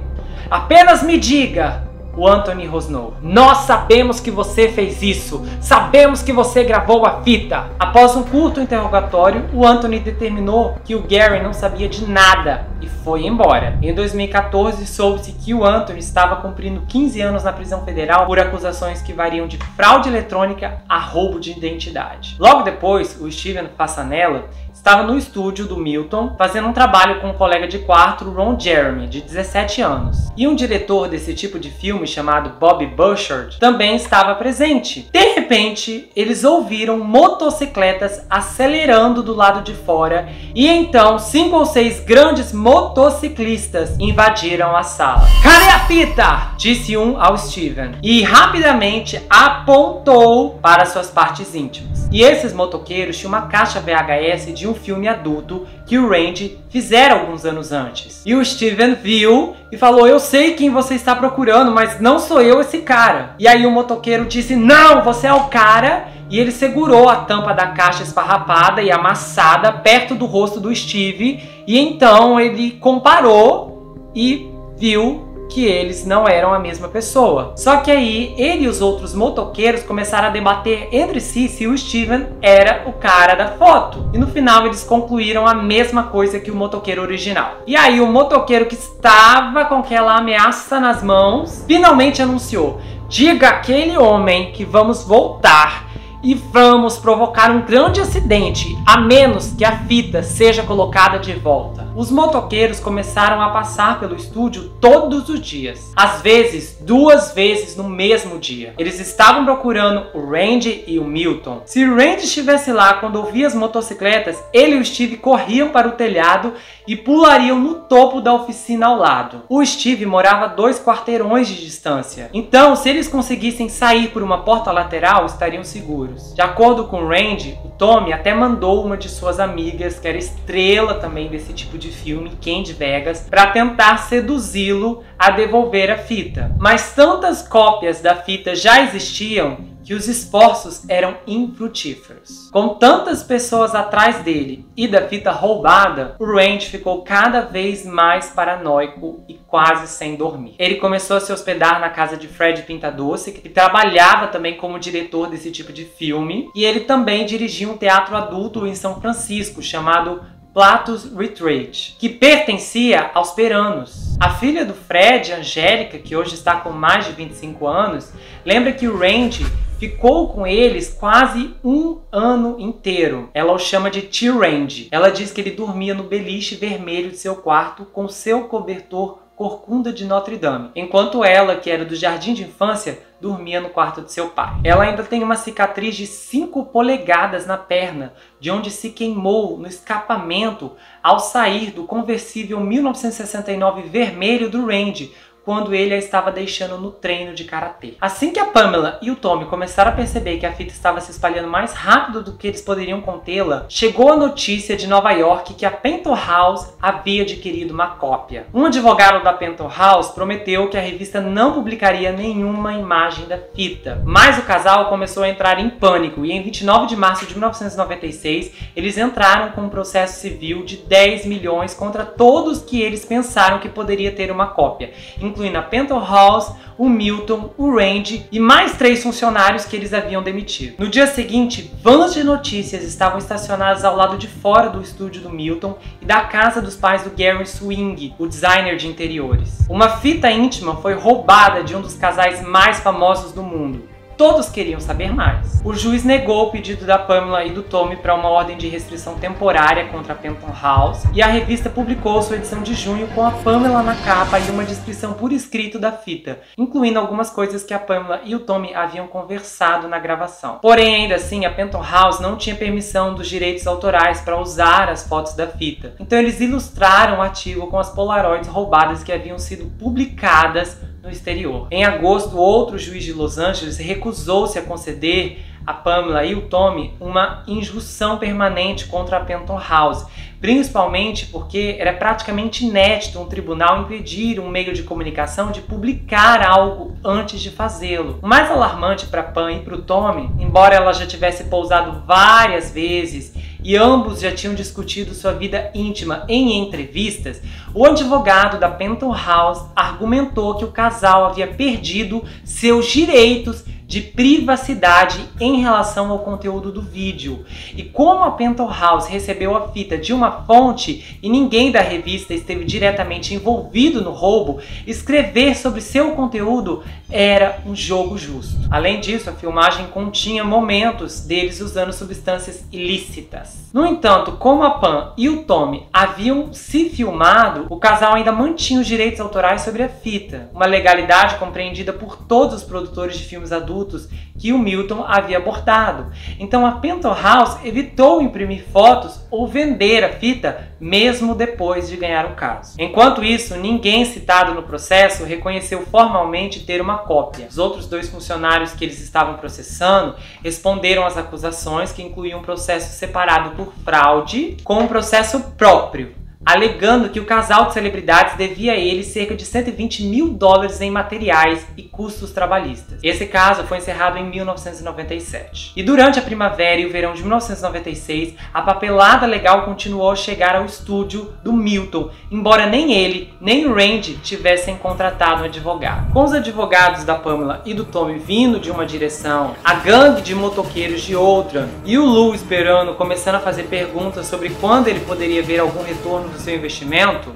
"Apenas me diga." O Anthony rosnou: "Nós sabemos que você fez isso. Sabemos que você gravou a fita." Após um curto interrogatório, o Anthony determinou que o Gary não sabia de nada e foi embora. Em 2014, soube-se que o Anthony estava cumprindo 15 anos na prisão federal por acusações que variam de fraude eletrônica a roubo de identidade. Logo depois, o Steven Passanella estava no estúdio do Milton fazendo um trabalho com um colega de quarto, Ron Jeremy, de 17 anos. E um diretor desse tipo de filme chamado Bob Burchard também estava presente. De repente, eles ouviram motocicletas acelerando do lado de fora e então 5 ou 6 grandes motociclistas invadiram a sala. "Cadê a fita?" disse um ao Steven e rapidamente apontou para suas partes íntimas. E esses motoqueiros tinham uma caixa VHS de um filme adulto que o Randy fizera alguns anos antes. E o Steven viu e falou: "Eu sei quem você está procurando, mas não sou eu esse cara." E aí o motoqueiro disse: "Não, você é o cara." E ele segurou a tampa da caixa esfarrapada e amassada perto do rosto do Steve. E então ele comparou e viu que eles não eram a mesma pessoa. Só que aí ele e os outros motoqueiros começaram a debater entre si se o Steven era o cara da foto. E no final eles concluíram a mesma coisa que o motoqueiro original. E aí o motoqueiro que estava com aquela ameaça nas mãos finalmente anunciou: "Diga àquele homem que vamos voltar e vamos provocar um grande acidente, a menos que a fita seja colocada de volta. Os motoqueiros começaram a passar pelo estúdio todos os dias, às vezes 2 vezes no mesmo dia. Eles estavam procurando o Randy e o Milton. Se o Randy estivesse lá quando ouvia as motocicletas, ele e o Steve corriam para o telhado e pulariam no topo da oficina ao lado. O Steve morava a 2 quarteirões de distância, então se eles conseguissem sair por uma porta lateral, estariam seguros. De acordo com o Randy, o Tommy até mandou uma de suas amigas, que era estrela também desse tipo de filme, Candy Vegas, para tentar seduzi-lo a devolver a fita. Mas tantas cópias da fita já existiam que os esforços eram infrutíferos. Com tantas pessoas atrás dele e da fita roubada, o Randy ficou cada vez mais paranoico e quase sem dormir. Ele começou a se hospedar na casa de Fred Pintadoce, que trabalhava também como diretor desse tipo de filme, e ele também dirigia um teatro adulto em São Francisco, chamado Plato's Retreat, que pertencia aos Peranos. A filha do Fred, Angélica, que hoje está com mais de 25 anos, lembra que o Randy ficou com eles quase 1 ano inteiro. Ela o chama de Tio Randy. Ela diz que ele dormia no beliche vermelho de seu quarto com seu cobertor corcunda de Notre Dame, enquanto ela, que era do jardim de infância, dormia no quarto de seu pai. Ela ainda tem uma cicatriz de 5 polegadas na perna, de onde se queimou no escapamento ao sair do conversível 1969 vermelho do Randy, quando ele a estava deixando no treino de karatê. Assim que a Pamela e o Tommy começaram a perceber que a fita estava se espalhando mais rápido do que eles poderiam contê-la, chegou a notícia de Nova York que a Penton House havia adquirido uma cópia. Um advogado da Penton House prometeu que a revista não publicaria nenhuma imagem da fita, mas o casal começou a entrar em pânico e em 29 de março de 1996 eles entraram com um processo civil de 10 milhões contra todos que eles pensaram que poderia ter uma cópia, incluindo a Penton House, o Milton, o Randy e mais 3 funcionários que eles haviam demitido. No dia seguinte, vans de notícias estavam estacionadas ao lado de fora do estúdio do Milton e da casa dos pais do Gary Swing, o designer de interiores. Uma fita íntima foi roubada de um dos casais mais famosos do mundo. Todos queriam saber mais. O juiz negou o pedido da Pamela e do Tommy para uma ordem de restrição temporária contra a Penton House, e a revista publicou sua edição de junho com a Pamela na capa e uma descrição por escrito da fita, incluindo algumas coisas que a Pamela e o Tommy haviam conversado na gravação. Porém, ainda assim, a Penton House não tinha permissão dos direitos autorais para usar as fotos da fita. Então eles ilustraram o artigo com as Polaroids roubadas que haviam sido publicadas no exterior. Em agosto, outro juiz de Los Angeles recusou-se a conceder a Pamela e o Tommy uma injunção permanente contra a Penton House, principalmente porque era praticamente inédito um tribunal impedir um meio de comunicação de publicar algo antes de fazê-lo. O mais alarmante para Pam e para o Tommy, embora ela já tivesse pousado várias vezes e ambos já tinham discutido sua vida íntima em entrevistas, o advogado da Penton House argumentou que o casal havia perdido seus direitos de privacidade em relação ao conteúdo do vídeo. E como a Penton House recebeu a fita de uma fonte e ninguém da revista esteve diretamente envolvido no roubo, escrever sobre seu conteúdo era um jogo justo. Além disso, a filmagem continha momentos deles usando substâncias ilícitas. No entanto, como a Pam e o Tommy haviam se filmado, o casal ainda mantinha os direitos autorais sobre a fita, uma legalidade compreendida por todos os produtores de filmes adultos que o Milton havia abordado. Então a Penton House evitou imprimir fotos ou vender a fita mesmo depois de ganhar o caso. Enquanto isso, ninguém citado no processo reconheceu formalmente ter uma cópia. Os outros 2 funcionários que eles estavam processando responderam às acusações, que incluíam um processo separado por fraude com um processo próprio, alegando que o casal de celebridades devia a ele cerca de $120 mil em materiais e custos trabalhistas. Esse caso foi encerrado em 1997. E durante a primavera e o verão de 1996, a papelada legal continuou a chegar ao estúdio do Milton, embora nem ele, nem o Randy tivessem contratado um advogado. Com os advogados da Pamela e do Tommy vindo de uma direção, a gangue de motoqueiros de outra, e o Lou esperando, começando a fazer perguntas sobre quando ele poderia ver algum retorno do seu investimento,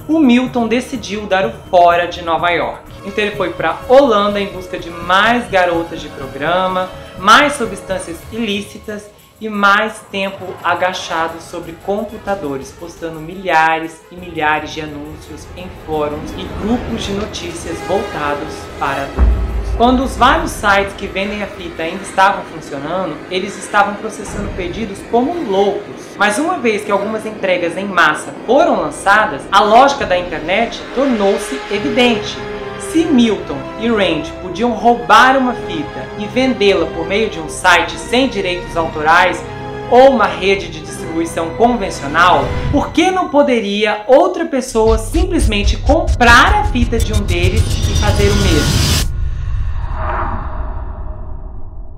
o Milton decidiu dar o fora de Nova York. Então ele foi para Holanda em busca de mais garotas de programa, mais substâncias ilícitas e mais tempo agachado sobre computadores, postando milhares e milhares de anúncios em fóruns e grupos de notícias voltados para adultos. Quando os vários sites que vendem a fita ainda estavam funcionando, eles estavam processando pedidos como loucos. Mas uma vez que algumas entregas em massa foram lançadas, a lógica da internet tornou-se evidente. Se Milton e Rand podiam roubar uma fita e vendê-la por meio de um site sem direitos autorais ou uma rede de distribuição convencional, por que não poderia outra pessoa simplesmente comprar a fita de um deles e fazer o mesmo?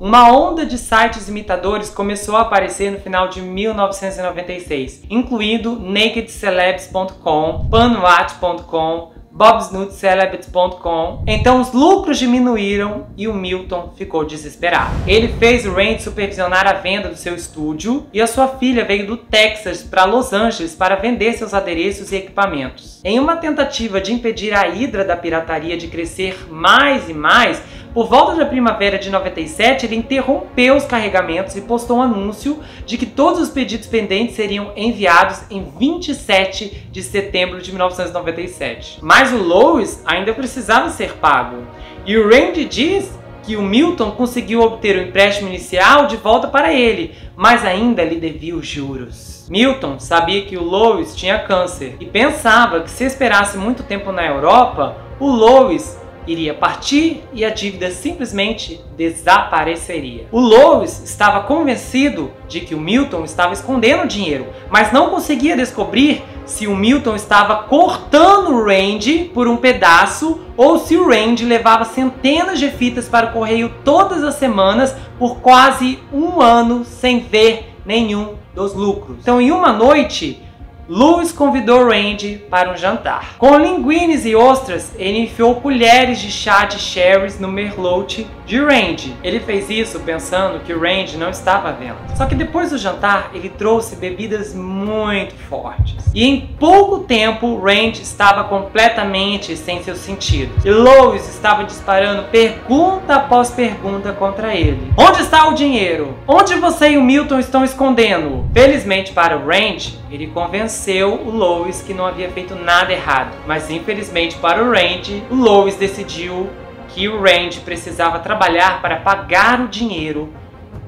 Uma onda de sites imitadores começou a aparecer no final de 1996, incluindo NakedCelebs.com, Panwatch.com, bobsnudecelebs.com. Então os lucros diminuíram e o Milton ficou desesperado. Ele fez o Rand supervisionar a venda do seu estúdio e a sua filha veio do Texas para Los Angeles para vender seus adereços e equipamentos. Em uma tentativa de impedir a hidra da pirataria de crescer mais e mais, por volta da primavera de 97, ele interrompeu os carregamentos e postou um anúncio de que todos os pedidos pendentes seriam enviados em 27 de setembro de 1997. Mas o Lois ainda precisava ser pago. E o Rand diz que o Milton conseguiu obter o empréstimo inicial de volta para ele, mas ainda lhe devia os juros. Milton sabia que o Lois tinha câncer e pensava que se esperasse muito tempo na Europa, o Lois iria partir e a dívida simplesmente desapareceria. O Lois estava convencido de que o Milton estava escondendo o dinheiro, mas não conseguia descobrir se o Milton estava cortando o Rand por um pedaço ou se o Rand levava centenas de fitas para o correio todas as semanas por quase um ano sem ver nenhum dos lucros. Então, em uma noite, Lois convidou Rand para um jantar. Com linguines e ostras, ele enfiou colheres de chá de cherries no merlot de Rand. Ele fez isso pensando que Rand não estava vendo. Só que depois do jantar, ele trouxe bebidas muito fortes. E em pouco tempo, Rand estava completamente sem seus sentidos. E Lois estava disparando pergunta após pergunta contra ele. Onde está o dinheiro? Onde você e o Milton estão escondendo? Felizmente para o Rand, ele convenceu o Lois que não havia feito nada errado. Mas infelizmente para o Rand, o Lois decidiu que o Rand precisava trabalhar para pagar o dinheiro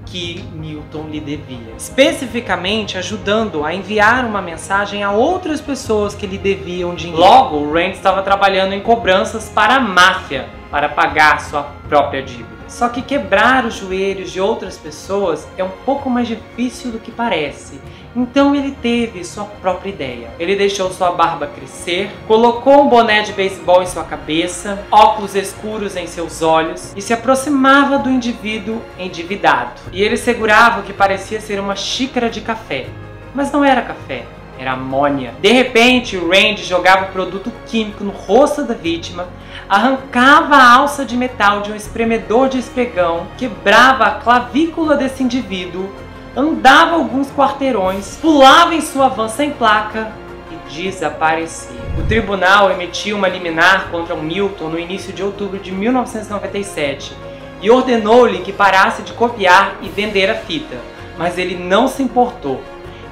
que Milton lhe devia. Especificamente ajudando a enviar uma mensagem a outras pessoas que lhe deviam dinheiro. Logo, o Rand estava trabalhando em cobranças para a máfia para pagar sua própria dívida. Só que quebrar os joelhos de outras pessoas é um pouco mais difícil do que parece. Então ele teve sua própria ideia. Ele deixou sua barba crescer, colocou um boné de beisebol em sua cabeça, óculos escuros em seus olhos e se aproximava do indivíduo endividado. E ele segurava o que parecia ser uma xícara de café, mas não era café. Era amônia. De repente, o Rand jogava o produto químico no rosto da vítima, arrancava a alça de metal de um espremedor de espregão, quebrava a clavícula desse indivíduo, andava alguns quarteirões, pulava em sua van sem placa e desaparecia. O tribunal emitiu uma liminar contra o Milton no início de outubro de 1997 e ordenou-lhe que parasse de copiar e vender a fita, mas ele não se importou.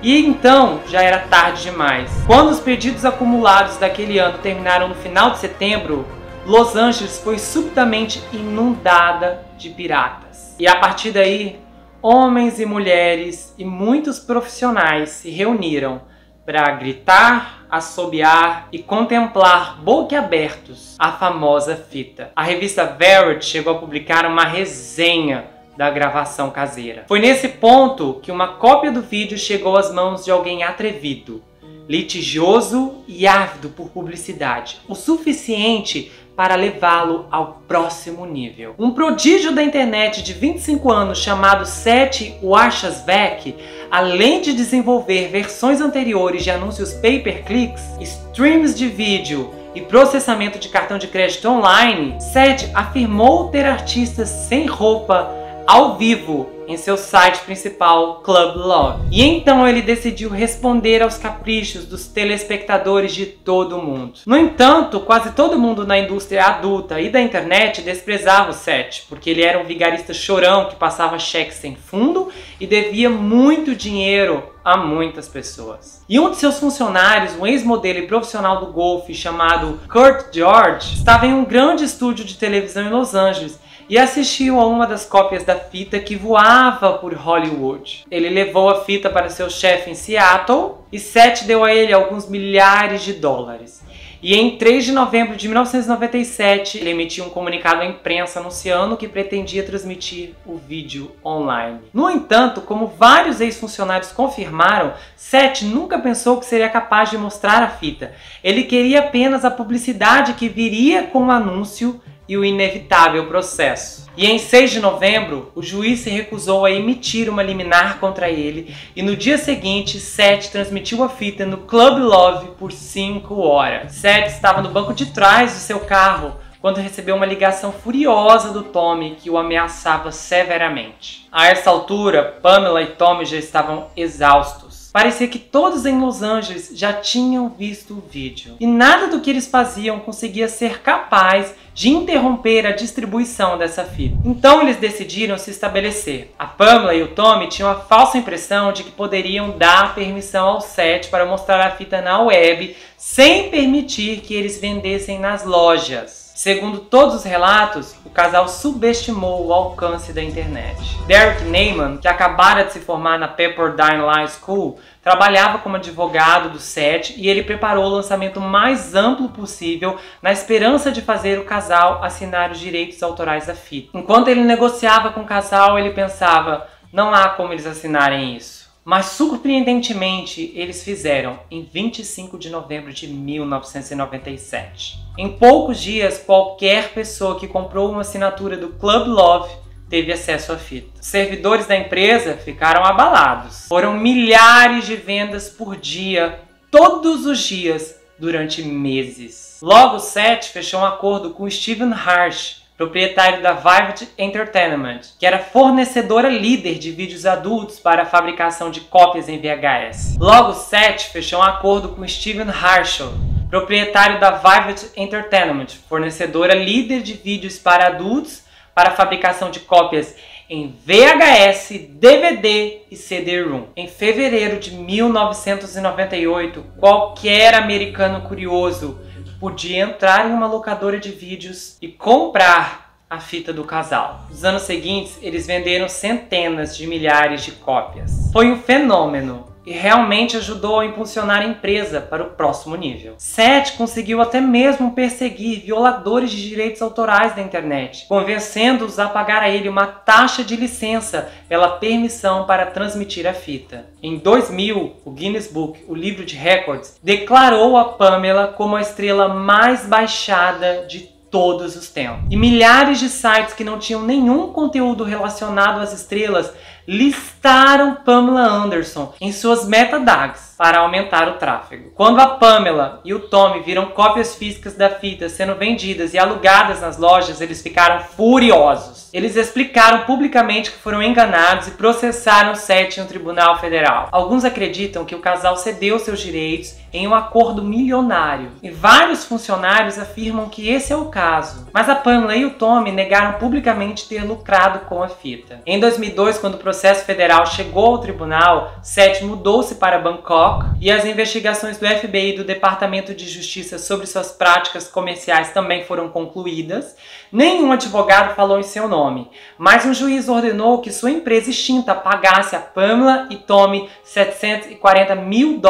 E então já era tarde demais. Quando os pedidos acumulados daquele ano terminaram no final de setembro, Los Angeles foi subitamente inundada de piratas. E a partir daí, homens e mulheres e muitos profissionais se reuniram para gritar, assobiar e contemplar boquiabertos a famosa fita. A revista Variety chegou a publicar uma resenha da gravação caseira. Foi nesse ponto que uma cópia do vídeo chegou às mãos de alguém atrevido, litigioso e ávido por publicidade, o suficiente para levá-lo ao próximo nível. Um prodígio da internet de 25 anos chamado Seth Washasvek, além de desenvolver versões anteriores de anúncios pay-per-clicks, streams de vídeo e processamento de cartão de crédito online, Seth afirmou ter artistas sem roupa ao vivo em seu site principal, Club Love. E então ele decidiu responder aos caprichos dos telespectadores de todo o mundo. No entanto, quase todo mundo na indústria adulta e da internet desprezava o Seth, porque ele era um vigarista chorão que passava cheques sem fundo e devia muito dinheiro a muitas pessoas. E um de seus funcionários, um ex-modelo e profissional do golfe chamado Kurt George, estava em um grande estúdio de televisão em Los Angeles e assistiu a uma das cópias da fita que voava por Hollywood. Ele levou a fita para seu chefe em Seattle e Seth deu a ele alguns milhares de dólares. E em 3 de novembro de 1997, ele emitiu um comunicado à imprensa anunciando que pretendia transmitir o vídeo online. No entanto, como vários ex-funcionários confirmaram, Seth nunca pensou que seria capaz de mostrar a fita. Ele queria apenas a publicidade que viria com o anúncio e o inevitável processo. E em 6 de novembro, o juiz se recusou a emitir uma liminar contra ele e no dia seguinte, Seth transmitiu a fita no Club Love por 5 horas. Seth estava no banco de trás do seu carro quando recebeu uma ligação furiosa do Tommy que o ameaçava severamente. A essa altura, Pamela e Tommy já estavam exaustos. Parecia que todos em Los Angeles já tinham visto o vídeo. E nada do que eles faziam conseguia ser capaz de interromper a distribuição dessa fita. Então eles decidiram se estabelecer. A Pamela e o Tommy tinham a falsa impressão de que poderiam dar permissão ao Seth para mostrar a fita na web sem permitir que eles vendessem nas lojas. Segundo todos os relatos, o casal subestimou o alcance da internet. Derek Neyman, que acabara de se formar na Pepperdine Law School, trabalhava como advogado do Seth e ele preparou o lançamento mais amplo possível na esperança de fazer o casal assinar os direitos autorais da fita. Enquanto ele negociava com o casal, ele pensava, não há como eles assinarem isso. Mas surpreendentemente, eles fizeram em 25 de novembro de 1997. Em poucos dias, qualquer pessoa que comprou uma assinatura do Club Love teve acesso à fita. Os servidores da empresa ficaram abalados. Foram milhares de vendas por dia, todos os dias, durante meses. Logo, Seth fechou um acordo com Stephen Harsh, proprietário da Vivid Entertainment, que era fornecedora líder de vídeos adultos para a fabricação de cópias em VHS. Logo, Seth fechou um acordo com Steven Harshel, proprietário da Vivid Entertainment, fornecedora líder de vídeos para adultos para a fabricação de cópias em VHS, DVD e CD-ROM. Em fevereiro de 1998, qualquer americano curioso podia entrar em uma locadora de vídeos e comprar a fita do casal. Nos anos seguintes, eles venderam centenas de milhares de cópias. Foi um fenômeno e realmente ajudou a impulsionar a empresa para o próximo nível. Seth conseguiu até mesmo perseguir violadores de direitos autorais da internet, convencendo-os a pagar a ele uma taxa de licença pela permissão para transmitir a fita. Em 2000, o Guinness Book, o livro de recordes, declarou a Pamela como a estrela mais baixada de todos os tempos. E milhares de sites que não tinham nenhum conteúdo relacionado às estrelas listaram Pamela Anderson em suas meta-tags para aumentar o tráfego. Quando a Pamela e o Tommy viram cópias físicas da fita sendo vendidas e alugadas nas lojas, eles ficaram furiosos. Eles explicaram publicamente que foram enganados e processaram Seth em um tribunal federal. Alguns acreditam que o casal cedeu seus direitos em um acordo milionário, e vários funcionários afirmam que esse é o caso. Mas a Pamela e o Tommy negaram publicamente ter lucrado com a fita. Em 2002, quando o processo federal chegou ao tribunal, Seth mudou-se para Bangkok e as investigações do FBI e do Departamento de Justiça sobre suas práticas comerciais também foram concluídas. Nenhum advogado falou em seu nome, mas um juiz ordenou que sua empresa extinta pagasse a Pamela e Tommy $740 mil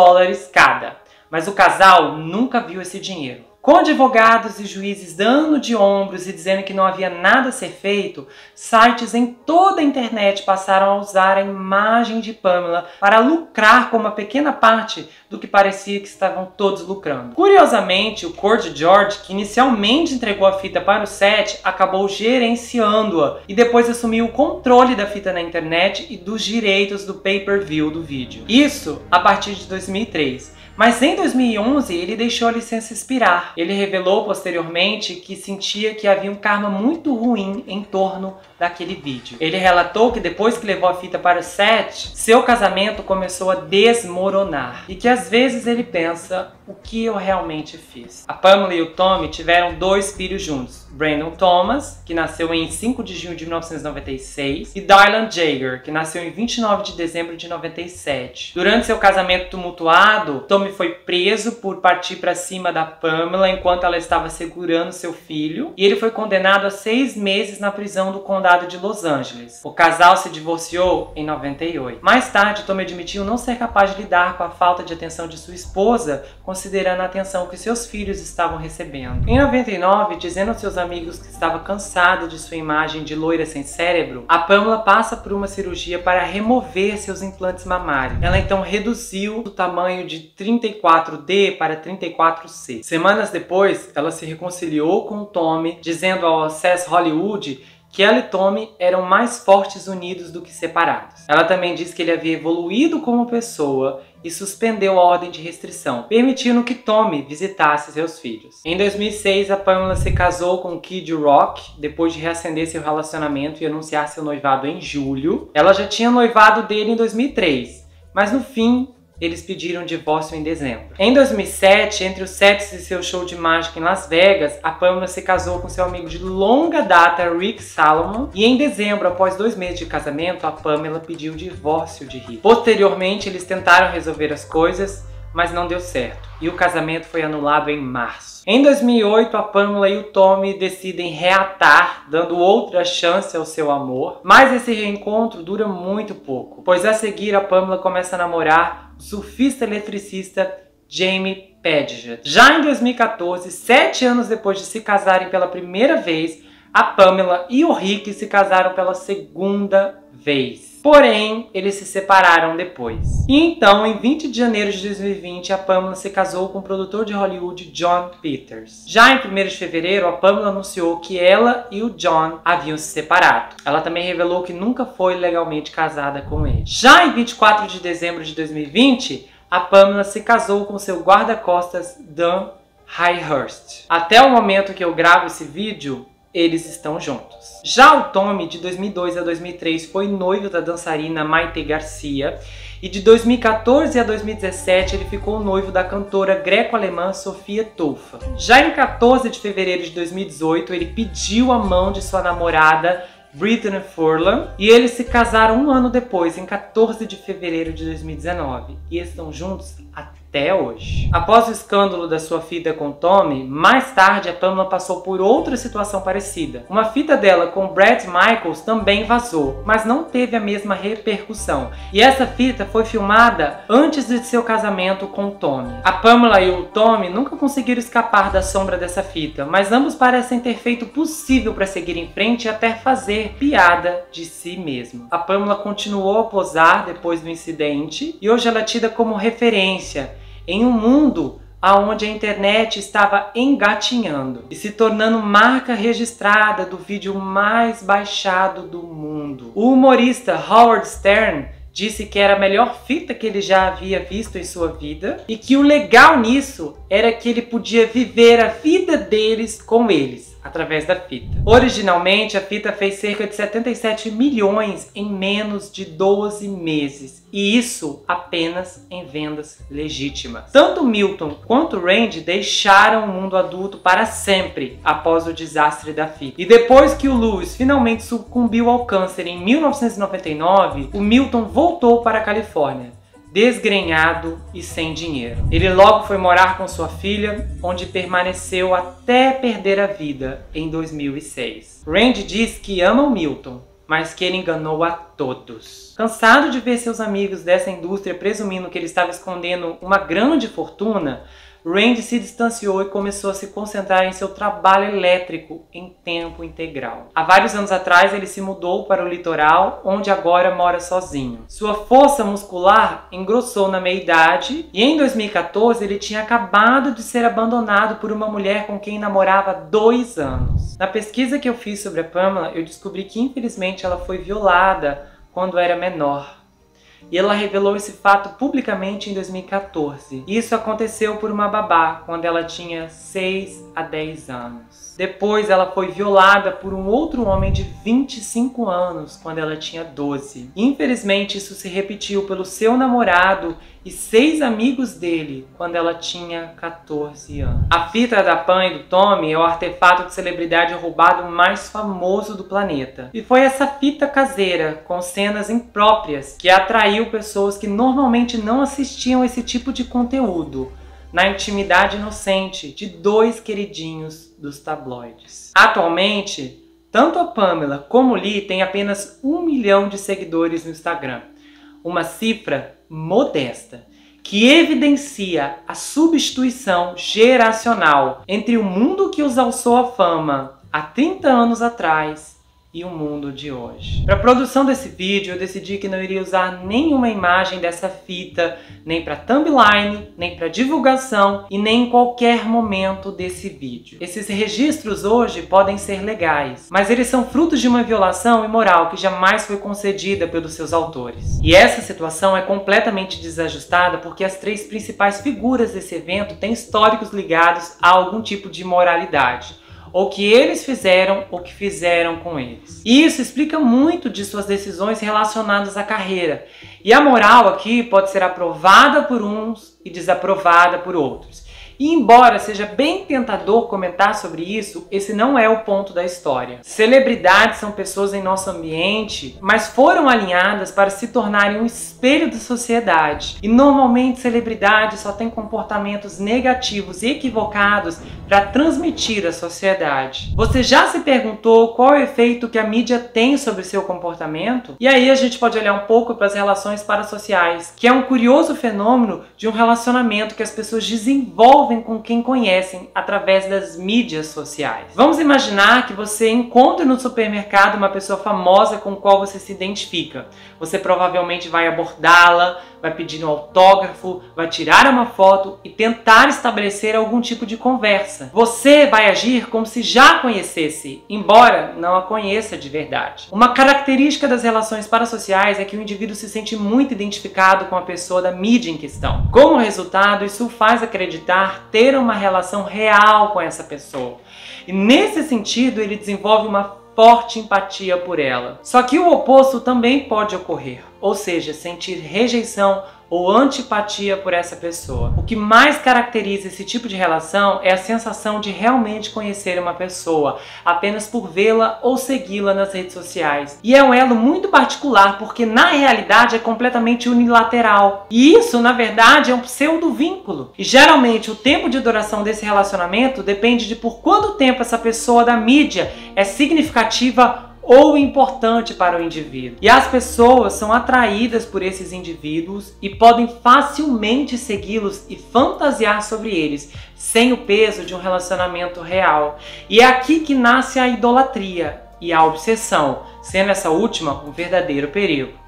cada. Mas o casal nunca viu esse dinheiro. Com advogados e juízes dando de ombros e dizendo que não havia nada a ser feito, sites em toda a internet passaram a usar a imagem de Pamela para lucrar com uma pequena parte do que parecia que estavam todos lucrando. Curiosamente, o Kurt George, que inicialmente entregou a fita para o Seth, acabou gerenciando-a e depois assumiu o controle da fita na internet e dos direitos do pay-per-view do vídeo. Isso a partir de 2003. Mas em 2011 ele deixou a licença expirar. Ele revelou posteriormente que sentia que havia um karma muito ruim em torno daquele vídeo. Ele relatou que depois que levou a fita para o set, seu casamento começou a desmoronar e que às vezes ele pensa: o que eu realmente fiz? A Pamela e o Tommy tiveram 2 filhos juntos, Brandon Thomas, que nasceu em 5 de junho de 1996, e Dylan Jaeger, que nasceu em 29 de dezembro de 97. Durante seu casamento tumultuado, Tommy foi preso por partir para cima da Pamela enquanto ela estava segurando seu filho, e ele foi condenado a 6 meses na prisão do condado de Los Angeles. O casal se divorciou em 98. Mais tarde, Tommy admitiu não ser capaz de lidar com a falta de atenção de sua esposa, considerando a atenção que seus filhos estavam recebendo. Em 99, dizendo aos seus amigos que estava cansada de sua imagem de loira sem cérebro, a Pamela passa por uma cirurgia para remover seus implantes mamários. Ela então reduziu o tamanho de 34D para 34C. Semanas depois, ela se reconciliou com o Tommy, dizendo ao Access Hollywood que ela e Tommy eram mais fortes unidos do que separados. Ela também disse que ele havia evoluído como pessoa e suspendeu a ordem de restrição, permitindo que Tommy visitasse seus filhos. Em 2006, a Pamela se casou com Kid Rock, depois de reacender seu relacionamento e anunciar seu noivado em julho. Ela já tinha noivado dele em 2003, mas no fim, eles pediram divórcio em dezembro. Em 2007, entre os sets de seu show de mágica em Las Vegas, a Pamela se casou com seu amigo de longa data, Rick Salomon, e em dezembro, após 2 meses de casamento, a Pamela pediu o divórcio de Rick. Posteriormente, eles tentaram resolver as coisas, mas não deu certo, e o casamento foi anulado em março. Em 2008, a Pamela e o Tommy decidem reatar, dando outra chance ao seu amor, mas esse reencontro dura muito pouco, pois a seguir a Pamela começa a namorar o surfista eletricista Jamie Padgett. Já em 2014, 7 anos depois de se casarem pela primeira vez, a Pamela e o Rick se casaram pela segunda vez. Porém, eles se separaram depois. E então, em 20 de janeiro de 2020, a Pamela se casou com o produtor de Hollywood Jon Peters. Já em 1º de fevereiro, a Pamela anunciou que ela e o Jon haviam se separado. Ela também revelou que nunca foi legalmente casada com ele. Já em 24 de dezembro de 2020, a Pamela se casou com seu guarda-costas Dan Highurst. Até o momento que eu gravo esse vídeo, eles estão juntos. Já o Tommy, de 2002 a 2003, foi noivo da dançarina Maite Garcia, e de 2014 a 2017 ele ficou noivo da cantora greco-alemã Sofia Tolfa. Já em 14 de fevereiro de 2018, ele pediu a mão de sua namorada Brittany Furlan, e eles se casaram um ano depois, em 14 de fevereiro de 2019, e estão juntos até hoje. Após o escândalo da sua fita com Tommy, mais tarde a Pamela passou por outra situação parecida. Uma fita dela com Bret Michaels também vazou, mas não teve a mesma repercussão. E essa fita foi filmada antes de seu casamento com Tommy. A Pamela e o Tommy nunca conseguiram escapar da sombra dessa fita, mas ambos parecem ter feito o possível para seguir em frente e até fazer piada de si mesmo. A Pamela continuou a posar depois do incidente e hoje ela é tida como referência em um mundo onde a internet estava engatinhando e se tornando marca registrada do vídeo mais baixado do mundo. O humorista Howard Stern disse que era a melhor fita que ele já havia visto em sua vida e que o legal nisso era que ele podia viver a vida deles com eles, através da fita. Originalmente, a fita fez cerca de 77 milhões em menos de 12 meses, e isso apenas em vendas legítimas. Tanto Milton quanto Randy deixaram o mundo adulto para sempre após o desastre da fita. E depois que o Lewis finalmente sucumbiu ao câncer em 1999, o Milton voltou para a Califórnia, desgrenhado e sem dinheiro. Ele logo foi morar com sua filha, onde permaneceu até perder a vida em 2006. Randy diz que ama o Milton, mas que ele enganou a todos. Cansado de ver seus amigos dessa indústria presumindo que ele estava escondendo uma grande fortuna, Randy se distanciou e começou a se concentrar em seu trabalho elétrico em tempo integral. Há vários anos atrás ele se mudou para o litoral, onde agora mora sozinho. Sua força muscular engrossou na meia-idade e em 2014 ele tinha acabado de ser abandonado por uma mulher com quem namorava há 2 anos. Na pesquisa que eu fiz sobre a Pamela, eu descobri que infelizmente ela foi violada quando era menor. e ela revelou esse fato publicamente em 2014. Isso aconteceu por uma babá, quando ela tinha 6 a 10 anos. Depois ela foi violada por um outro homem de 25 anos, quando ela tinha 12. Infelizmente isso se repetiu pelo seu namorado e 6 amigos dele, quando ela tinha 14 anos. A fita da Pam e do Tommy é o artefato de celebridade roubado mais famoso do planeta. E foi essa fita caseira, com cenas impróprias, que atraiu pessoas que normalmente não assistiam esse tipo de conteúdo, na intimidade inocente de 2 queridinhos dos tabloides. Atualmente, tanto a Pamela como o Lee têm apenas 1 milhão de seguidores no Instagram, uma cifra modesta, que evidencia a substituição geracional entre o mundo que os alçou à fama há 30 anos atrás e o mundo de hoje. Para a produção desse vídeo, eu decidi que não iria usar nenhuma imagem dessa fita, nem para thumbnail, nem para divulgação e nem em qualquer momento desse vídeo. Esses registros hoje podem ser legais, mas eles são frutos de uma violação imoral que jamais foi concedida pelos seus autores. E essa situação é completamente desajustada porque as 3 principais figuras desse evento têm históricos ligados a algum tipo de imoralidade, ou que eles fizeram ou que fizeram com eles. E isso explica muito de suas decisões relacionadas à carreira. E a moral aqui pode ser aprovada por uns e desaprovada por outros. E embora seja bem tentador comentar sobre isso, esse não é o ponto da história. Celebridades são pessoas em nosso ambiente, mas foram alinhadas para se tornarem um espelho da sociedade. E normalmente celebridades só têm comportamentos negativos e equivocados para transmitir à sociedade. Você já se perguntou qual é o efeito que a mídia tem sobre seu comportamento? E aí a gente pode olhar um pouco para as relações parasociais, que é um curioso fenômeno de um relacionamento que as pessoas desenvolvem com quem conhecem através das mídias sociais. Vamos imaginar que você encontre no supermercado uma pessoa famosa com a qual você se identifica. Você provavelmente vai abordá-la, vai pedir um autógrafo, vai tirar uma foto e tentar estabelecer algum tipo de conversa. Você vai agir como se já a conhecesse, embora não a conheça de verdade. Uma característica das relações parasociais é que o indivíduo se sente muito identificado com a pessoa da mídia em questão. Como resultado, isso o faz acreditar ter uma relação real com essa pessoa. E nesse sentido, ele desenvolve uma forte empatia por ela. Só que o oposto também pode ocorrer, ou seja, sentir rejeição ou antipatia por essa pessoa. O que mais caracteriza esse tipo de relação é a sensação de realmente conhecer uma pessoa, apenas por vê-la ou segui-la nas redes sociais. E é um elo muito particular, porque na realidade é completamente unilateral. E isso, na verdade, é um pseudo-vínculo. E geralmente o tempo de duração desse relacionamento depende de por quanto tempo essa pessoa da mídia é significativa ou importante para o indivíduo. E as pessoas são atraídas por esses indivíduos e podem facilmente segui-los e fantasiar sobre eles, sem o peso de um relacionamento real. E é aqui que nasce a idolatria e a obsessão, sendo essa última um verdadeiro perigo.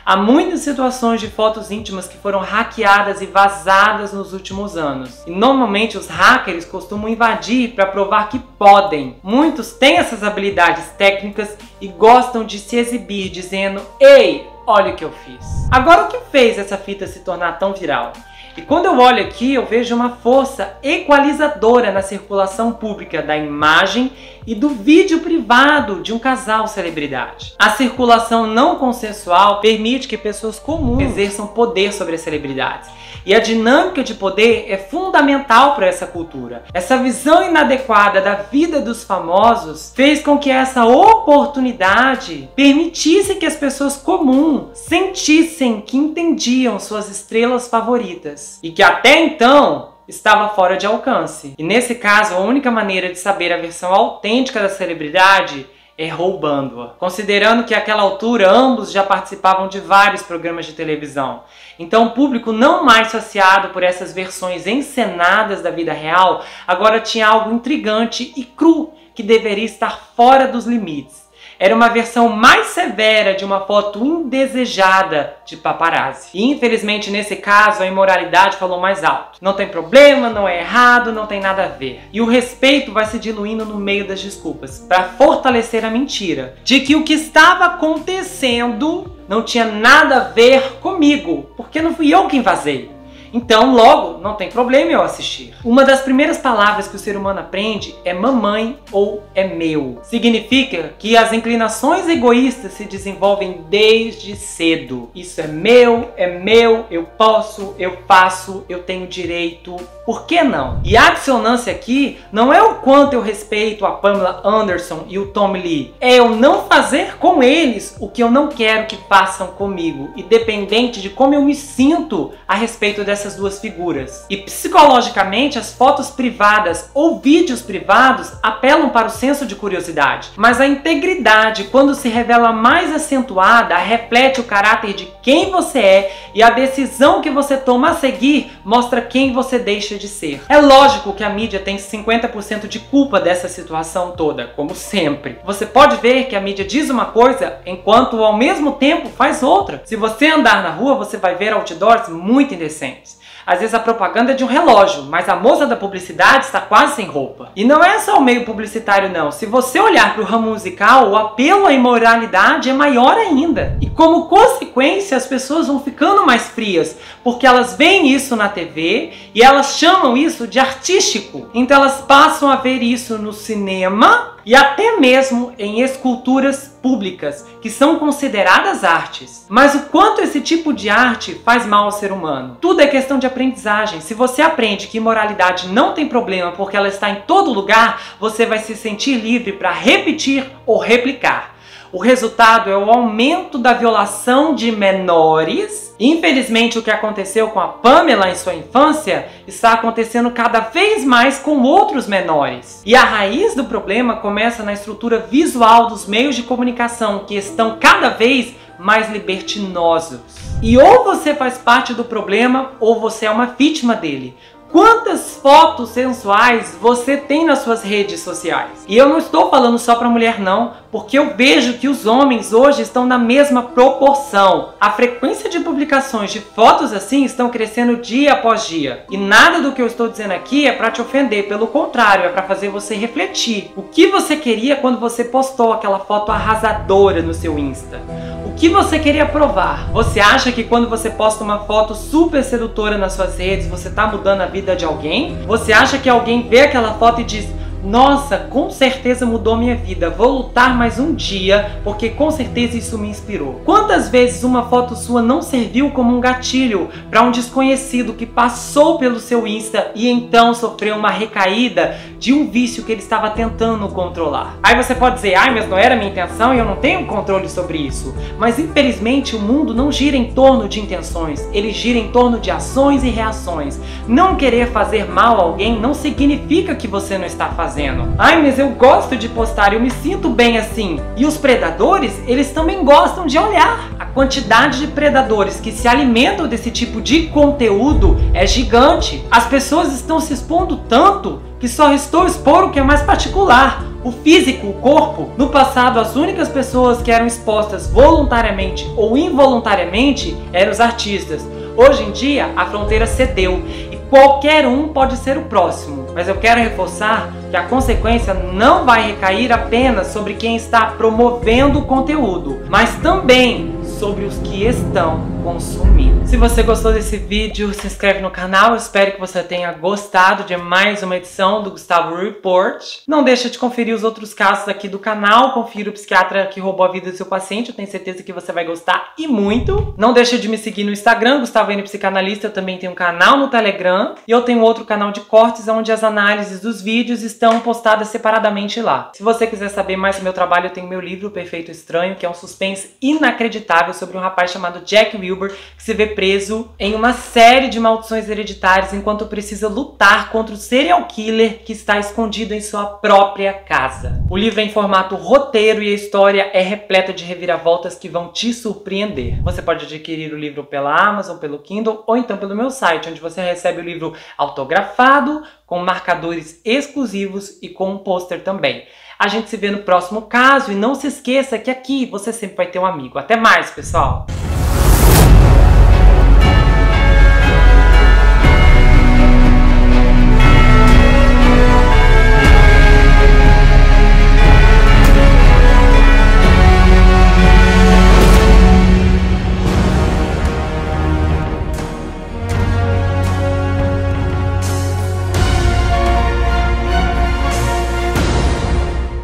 Há muitas situações de fotos íntimas que foram hackeadas e vazadas nos últimos anos. E normalmente os hackers costumam invadir para provar que podem. Muitos têm essas habilidades técnicas e gostam de se exibir dizendo: "Ei, olha o que eu fiz". Agora, o que fez essa fita se tornar tão viral? E quando eu olho aqui, eu vejo uma força equalizadora na circulação pública da imagem e do vídeo privado de um casal celebridade. A circulação não consensual permite que pessoas comuns exerçam poder sobre as celebridades. E a dinâmica de poder é fundamental para essa cultura. Essa visão inadequada da vida dos famosos fez com que essa oportunidade permitisse que as pessoas comuns sentissem que entendiam suas estrelas favoritas e que até então estava fora de alcance. E nesse caso, a única maneira de saber a versão autêntica da celebridade é roubando-a. Considerando que àquela altura ambos já participavam de vários programas de televisão. Então o público, não mais saciado por essas versões encenadas da vida real, agora tinha algo intrigante e cru que deveria estar fora dos limites. Era uma versão mais severa de uma foto indesejada de paparazzi. E infelizmente nesse caso a imoralidade falou mais alto. Não tem problema, não é errado, não tem nada a ver. E o respeito vai se diluindo no meio das desculpas, para fortalecer a mentira de que o que estava acontecendo não tinha nada a ver comigo, porque não fui eu quem vazei. Então, logo, não tem problema eu assistir. Uma das primeiras palavras que o ser humano aprende é mamãe ou é meu. Significa que as inclinações egoístas se desenvolvem desde cedo. Isso é meu, eu posso, eu faço, eu tenho direito. Por que não? E a dissonância aqui não é o quanto eu respeito a Pamela Anderson e o Tommy Lee. É eu não fazer com eles o que eu não quero que façam comigo, independente de como eu me sinto a respeito dessas duas figuras. E psicologicamente, as fotos privadas ou vídeos privados apelam para o senso de curiosidade. Mas a integridade, quando se revela mais acentuada, reflete o caráter de quem você é, e a decisão que você toma a seguir mostra quem você deixa de ser. É lógico que a mídia tem 50% de culpa dessa situação toda, como sempre. Você pode ver que a mídia diz uma coisa, enquanto ao mesmo tempo faz outra. Se você andar na rua, você vai ver outdoors muito indecentes. Às vezes a propaganda é de um relógio, mas a moça da publicidade está quase sem roupa. E não é só o meio publicitário não. Se você olhar para o ramo musical, o apelo à imoralidade é maior ainda. E como consequência, as pessoas vão ficando mais frias, porque elas veem isso na TV e elas chamam isso de artístico. Então elas passam a ver isso no cinema e até mesmo em esculturas públicas, que são consideradas artes. Mas o quanto esse tipo de arte faz mal ao ser humano? Tudo é questão de aprendizagem. Se você aprende que imoralidade não tem problema porque ela está em todo lugar, você vai se sentir livre para repetir ou replicar. O resultado é o aumento da violação de menores. Infelizmente, o que aconteceu com a Pamela em sua infância está acontecendo cada vez mais com outros menores. E a raiz do problema começa na estrutura visual dos meios de comunicação, que estão cada vez mais libertinosos. E ou você faz parte do problema, ou você é uma vítima dele. Quantas fotos sensuais você tem nas suas redes sociais? E eu não estou falando só para mulher não, porque eu vejo que os homens hoje estão na mesma proporção. A frequência de publicações de fotos assim estão crescendo dia após dia. E nada do que eu estou dizendo aqui é para te ofender, pelo contrário, é para fazer você refletir. O que você queria quando você postou aquela foto arrasadora no seu Insta? O que você queria provar? Você acha que quando você posta uma foto super sedutora nas suas redes, você está mudando a vida de alguém? Você acha que alguém vê aquela foto e diz: nossa, com certeza mudou minha vida, vou lutar mais um dia, porque com certeza isso me inspirou. Quantas vezes uma foto sua não serviu como um gatilho para um desconhecido que passou pelo seu Insta e então sofreu uma recaída de um vício que ele estava tentando controlar? Aí você pode dizer: ai, mas não era minha intenção e eu não tenho controle sobre isso. Mas infelizmente o mundo não gira em torno de intenções, ele gira em torno de ações e reações. Não querer fazer mal a alguém não significa que você não está fazendo. Ai, mas eu gosto de postar, eu me sinto bem assim. E os predadores, eles também gostam de olhar. A quantidade de predadores que se alimentam desse tipo de conteúdo é gigante. As pessoas estão se expondo tanto que só restou expor o que é mais particular. O físico, o corpo. No passado, as únicas pessoas que eram expostas voluntariamente ou involuntariamente eram os artistas. Hoje em dia, a fronteira cedeu e qualquer um pode ser o próximo. Mas eu quero reforçar que a consequência não vai recair apenas sobre quem está promovendo o conteúdo, mas também sobre os que estão consumindo. Se você gostou desse vídeo, se inscreve no canal. Eu espero que você tenha gostado de mais uma edição do Gustavo Report. Não deixa de conferir os outros casos aqui do canal. Confira o psiquiatra que roubou a vida do seu paciente. Eu tenho certeza que você vai gostar e muito. Não deixa de me seguir no Instagram, Gustavo N Psicanalista. Eu também tenho um canal no Telegram. E eu tenho outro canal de cortes, onde as análises dos vídeos estão postadas separadamente lá. Se você quiser saber mais do meu trabalho, eu tenho meu livro, O Perfeito Estranho, que é um suspense inacreditável sobre um rapaz chamado Jack Wilbur, que se vê preso em uma série de maldições hereditárias enquanto precisa lutar contra o serial killer que está escondido em sua própria casa. O livro é em formato roteiro e a história é repleta de reviravoltas que vão te surpreender. Você pode adquirir o livro pela Amazon, pelo Kindle ou então pelo meu site, onde você recebe o livro autografado, com marcadores exclusivos e com um pôster também. A gente se vê no próximo caso e não se esqueça que aqui você sempre vai ter um amigo. Até mais, pessoal!